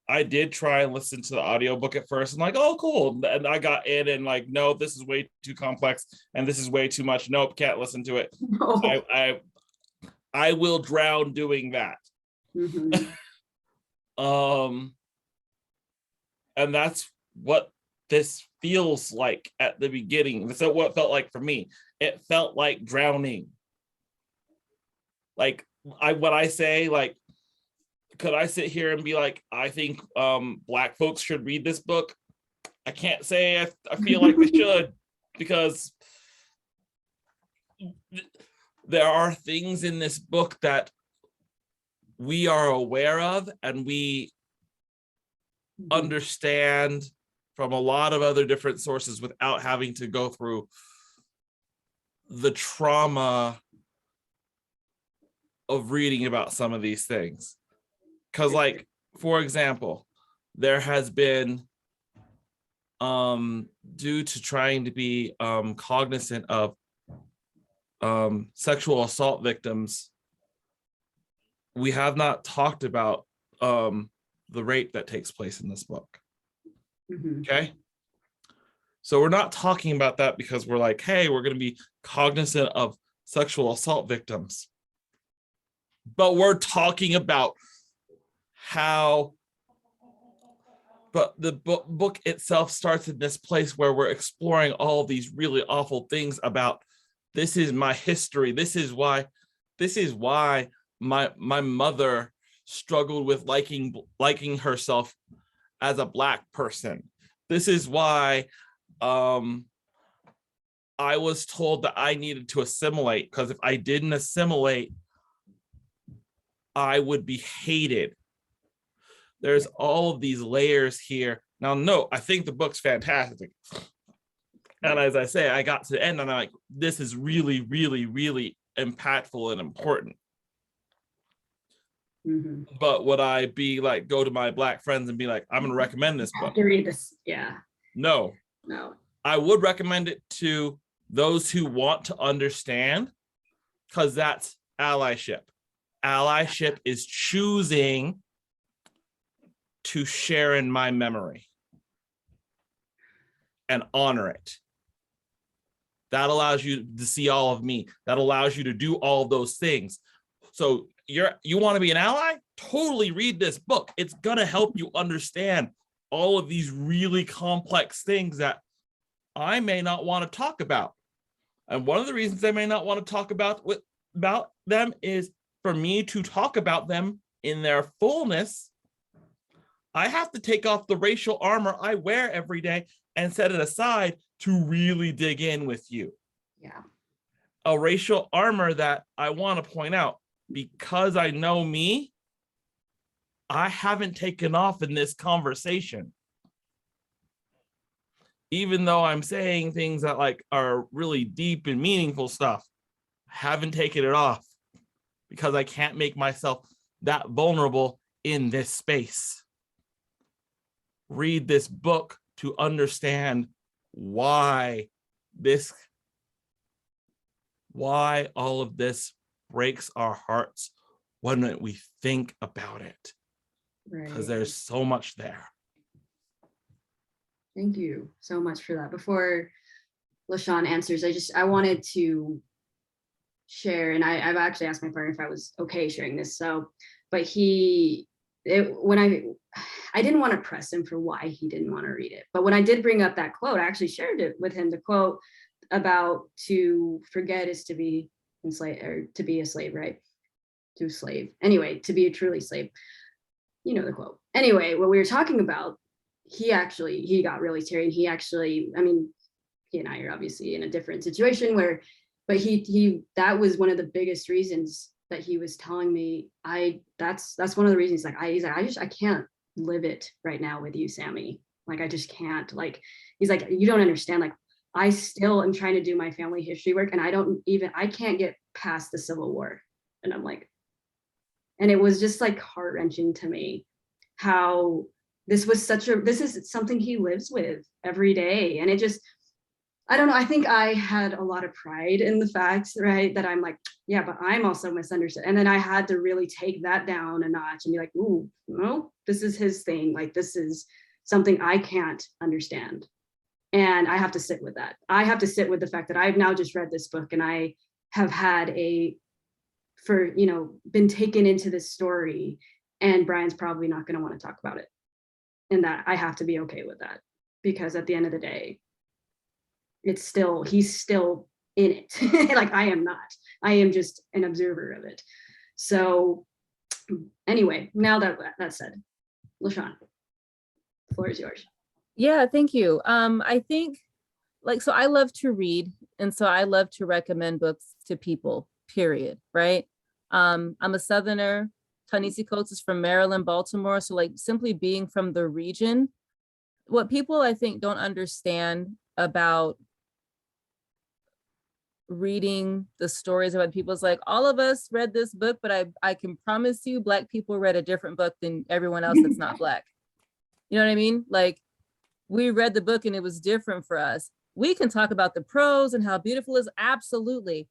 I did try and listen to the audiobook at first. I'm like, oh, cool. And I got in and like, no, this is way too complex and this is way too much. Nope, can't listen to it. No. I will drown doing that. Mm-hmm. And that's what this feels like at the beginning. That's what it felt like for me. It felt like drowning. Like when I say like, could I sit here and be like, I think Black folks should read this book? I can't say I feel like they should, because there are things in this book that we are aware of and we understand from a lot of other different sources without having to go through the trauma of reading about some of these things. Because like, for example, there has been, due to trying to be cognizant of sexual assault victims, we have not talked about the rape that takes place in this book. Mm-hmm. Okay. So we're not talking about that because we're like, hey, we're going to be cognizant of sexual assault victims. But we're talking about how but the book itself starts in this place where we're exploring all these really awful things about this is my history. This is why my mother struggled with liking herself as a Black person. This is why I was told that I needed to assimilate, because if I didn't assimilate, I would be hated. There's all of these layers here. Now, no, I think the book's fantastic. And as I say, I got to the end and I'm like, this is really, really, really impactful and important. Mm-hmm. But would I be like, go to my Black friends and be like, I'm going to recommend this book? To read this, yeah. No. I would recommend it to those who want to understand, because that's allyship. Allyship is choosing to share in my memory and honor it. That allows you to see all of me. That allows you to do all of those things. So you want to be an ally? Totally read this book. It's gonna help you understand all of these really complex things that I may not want to talk about. And one of the reasons I may not want to talk about them is for me to talk about them in their fullness, I have to take off the racial armor I wear every day and set it aside to really dig in with you. Yeah. A racial armor that I want to point out, because I know me, I haven't taken off in this conversation. Even though I'm saying things that like are really deep and meaningful stuff, I haven't taken it off because I can't make myself that vulnerable in this space. Read this book to understand why all of this breaks our hearts when we think about it. Because there's so much there. Thank you so much for that. Before LaShawn answers, I wanted to share, and I've actually asked my partner if I was okay sharing this. So, but I didn't want to press him for why he didn't want to read it. But when I did bring up that quote, I actually shared it with him. The quote about to forget is to be enslaved, or to be a slave, right? To slave. Anyway, to be a truly slave. You know the quote. Anyway, what we were talking about, he got really teary. And he and I are obviously in a different situation but that was one of the biggest reasons that he was telling me, that's one of the reasons, I can't live it right now with you, Sammie. Like, I just can't. Like, he's like, you don't understand. Like, I still am trying to do my family history work, and I can't get past the Civil War. And I'm like, and it was just like heart-wrenching to me how this is something he lives with every day. And it just, I don't know, I think I had a lot of pride in the fact, right, that I'm like, yeah, but I'm also misunderstood. And then I had to really take that down a notch and be like, ooh, no, this is his thing. Like, this is something I can't understand. And I have to sit with that. I have to sit with the fact that I've now just read this book, and I have had been taken into this story, and Brian's probably not going to want to talk about it. And that I have to be okay with that, because at the end of the day, he's still in it. Like, I am not. I am just an observer of it. So anyway, now that that's said, LaShawn, the floor is yours. Yeah, thank you. I think, so I love to read, and so I love to recommend books to people, period, right? I'm a Southerner. Ta-Nehisi Coates is from Maryland, Baltimore. So like, simply being from the region, what people I think don't understand about reading the stories about people is like, all of us read this book, but I can promise you Black people read a different book than everyone else that's not Black. You know what I mean? Like, we read the book and it was different for us. We can talk about the prose and how beautiful it is, absolutely.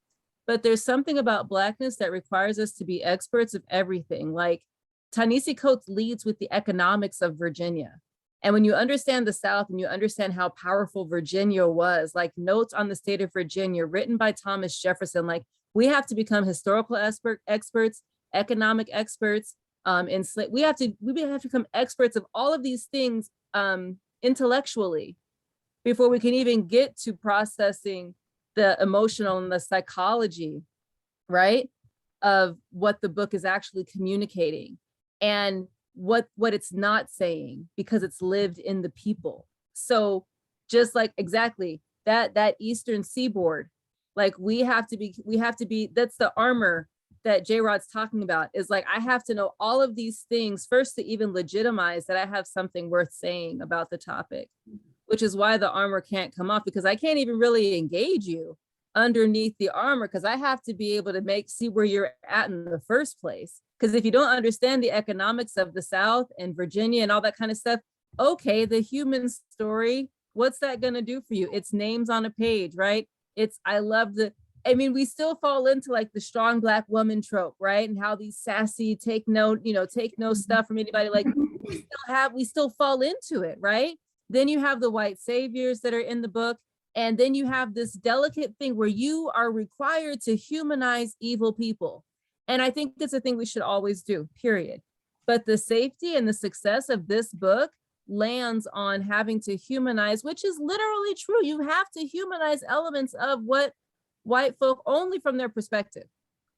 But there's something about Blackness that requires us to be experts of everything. Like, Ta-Nehisi Coates leads with the economics of Virginia. And when you understand the South and you understand how powerful Virginia was, like Notes on the State of Virginia, written by Thomas Jefferson, like, we have to become historical experts, economic experts, we have to become experts of all of these things intellectually before we can even get to processing the emotional and the psychology, right, of what the book is actually communicating and what it's not saying, because it's lived in the people. So just like exactly that eastern seaboard, like we have to be, that's the armor that Jayrod's talking about, is like, I have to know all of these things first to even legitimize that I have something worth saying about the topic, which is why the armor can't come off, because I can't even really engage you underneath the armor, because I have to be able to see where you're at in the first place. Because if you don't understand the economics of the South and Virginia and all that kind of stuff, okay, the human story, what's that going to do for you? It's names on a page, right? We still fall into like the strong Black woman trope, right? And how these sassy take no stuff from anybody, like we still fall into it, right? Then you have the white saviors that are in the book. And then you have this delicate thing where you are required to humanize evil people. And I think that's a thing we should always do, period. But the safety and the success of this book lands on having to humanize, which is literally true. You have to humanize elements of what white folk, only from their perspective,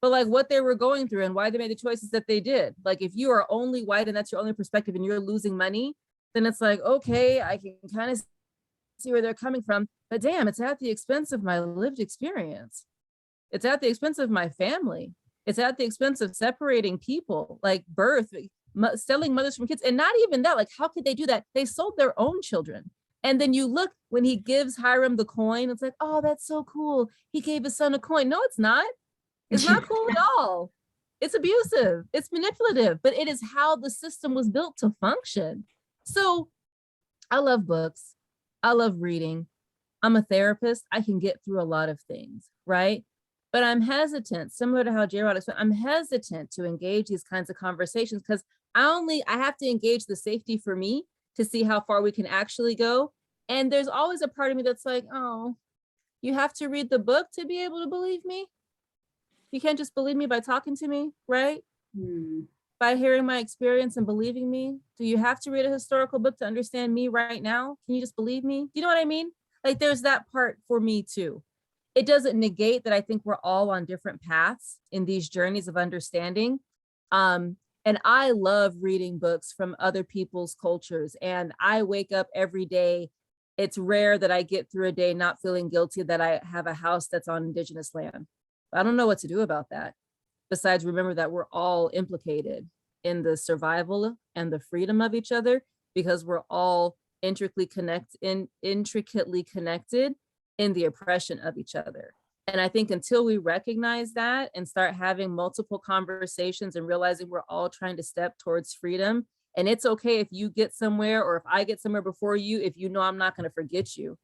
but like what they were going through and why they made the choices that they did. Like if you are only white and that's your only perspective and you're losing money, then it's like, okay, I can kind of see where they're coming from, but damn, it's at the expense of my lived experience. It's at the expense of my family. It's at the expense of separating people, like birth, selling mothers from kids. And not even that, like, how could they do that? They sold their own children. And then you look, when he gives Hiram the coin, it's like, oh, that's so cool. He gave his son a coin. No, it's not. It's not cool at all. It's abusive. It's manipulative, but it is how the system was built to function. So I love books. I love reading. I'm a therapist. I can get through a lot of things, right? But I'm hesitant, similar to how Jayrod explained, I'm hesitant to engage these kinds of conversations because I have to engage the safety for me to see how far we can actually go. And there's always a part of me that's like, oh, you have to read the book to be able to believe me. You can't just believe me by talking to me, right? By hearing my experience and believing me. Do you have to read a historical book to understand me right now? Can you just believe me? Do you know what I mean? Like there's that part for me too. It doesn't negate that I think we're all on different paths in these journeys of understanding. And I love reading books from other people's cultures. And I wake up every day. It's rare that I get through a day not feeling guilty that I have a house that's on Indigenous land. I don't know what to do about that. Besides, remember that we're all implicated in the survival and the freedom of each other because we're all intricately connected in the oppression of each other. And I think until we recognize that and start having multiple conversations and realizing we're all trying to step towards freedom, and it's okay if you get somewhere or if I get somewhere before you, if you know I'm not going to forget you.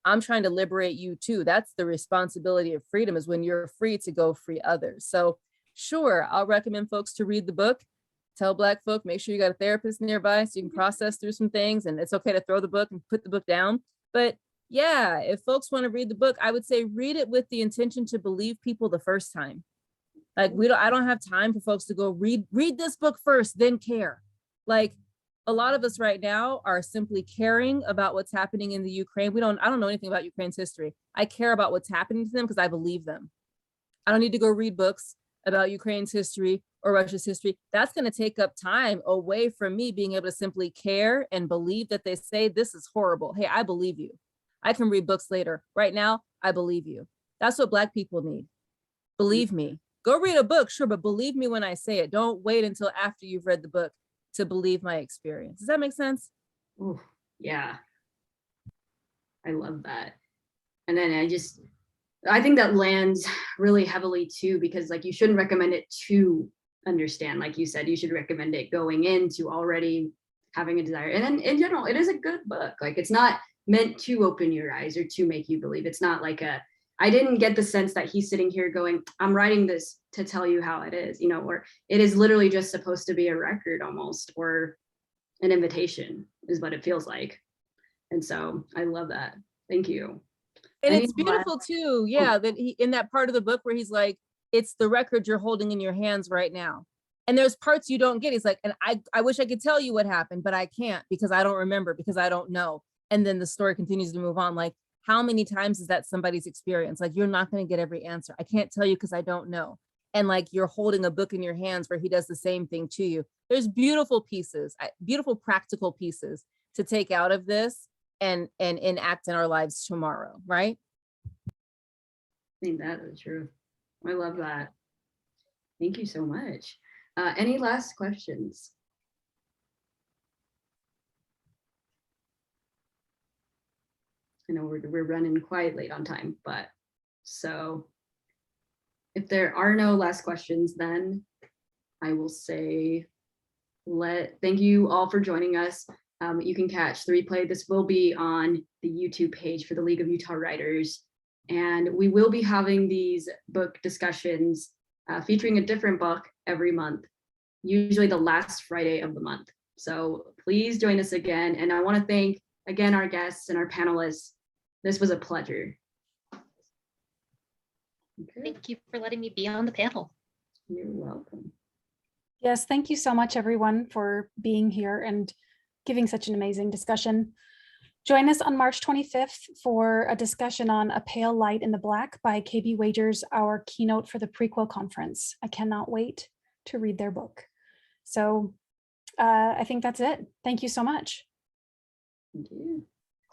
I'm trying to liberate you too. That's the responsibility of freedom, is when you're free to go free others. So sure, I'll recommend folks to read the book. Tell Black folk, make sure you got a therapist nearby so you can process through some things, and it's okay to throw the book and put the book down. But yeah, if folks want to read the book, I would say read it with the intention to believe people the first time. Like I don't have time for folks to go read this book first, then care. Like a lot of us right now are simply caring about what's happening in the Ukraine. I don't know anything about Ukraine's history. I care about what's happening to them because I believe them. I don't need to go read books about Ukraine's history or Russia's history. That's going to take up time away from me being able to simply care and believe that they say this is horrible. Hey, I believe you. I can read books later. Right now, I believe you. That's what Black people need. Believe me. Go read a book, sure, but believe me when I say it. Don't wait until after you've read the book to believe my experience. Does that make sense? Ooh, yeah. I love that. And then I think that lands really heavily too, because like you shouldn't recommend it to understand. Like you said, you should recommend it going into already having a desire. And then in general, it is a good book. Like it's not meant to open your eyes or to make you believe. It's not like I didn't get the sense that he's sitting here going, I'm writing this to tell you how it is, or it is literally just supposed to be a record almost, or an invitation is what it feels like. And so I love that. Thank you. And it's beautiful too. Yeah, that he, in that part of the book where he's like, it's the record you're holding in your hands right now. And there's parts you don't get. He's like, and I wish I could tell you what happened, but I can't because I don't remember, because I don't know. And then the story continues to move on. Like, how many times is that somebody's experience? Like, you're not going to get every answer. I can't tell you because I don't know. And like, you're holding a book in your hands where he does the same thing to you. There's beautiful pieces, beautiful practical pieces to take out of this and enact in our lives tomorrow, right? I think that is true. I love that. Thank you so much. Any last questions? I know we're running quite late on time, but so if there are no last questions, then I will say thank you all for joining us. You can catch the replay. This will be on the YouTube page for the League of Utah Writers. And we will be having these book discussions featuring a different book every month, usually the last Friday of the month. So please join us again. And I want to thank again our guests and our panelists. This was a pleasure. Okay. Thank you for letting me be on the panel. You're welcome. Yes, thank you so much, everyone, for being here and giving such an amazing discussion. Join us on March 25th for a discussion on A Pale Light in the Black by KB Wagers, our keynote for the prequel conference. I cannot wait to read their book. So I think that's it. Thank you so much. Thank you.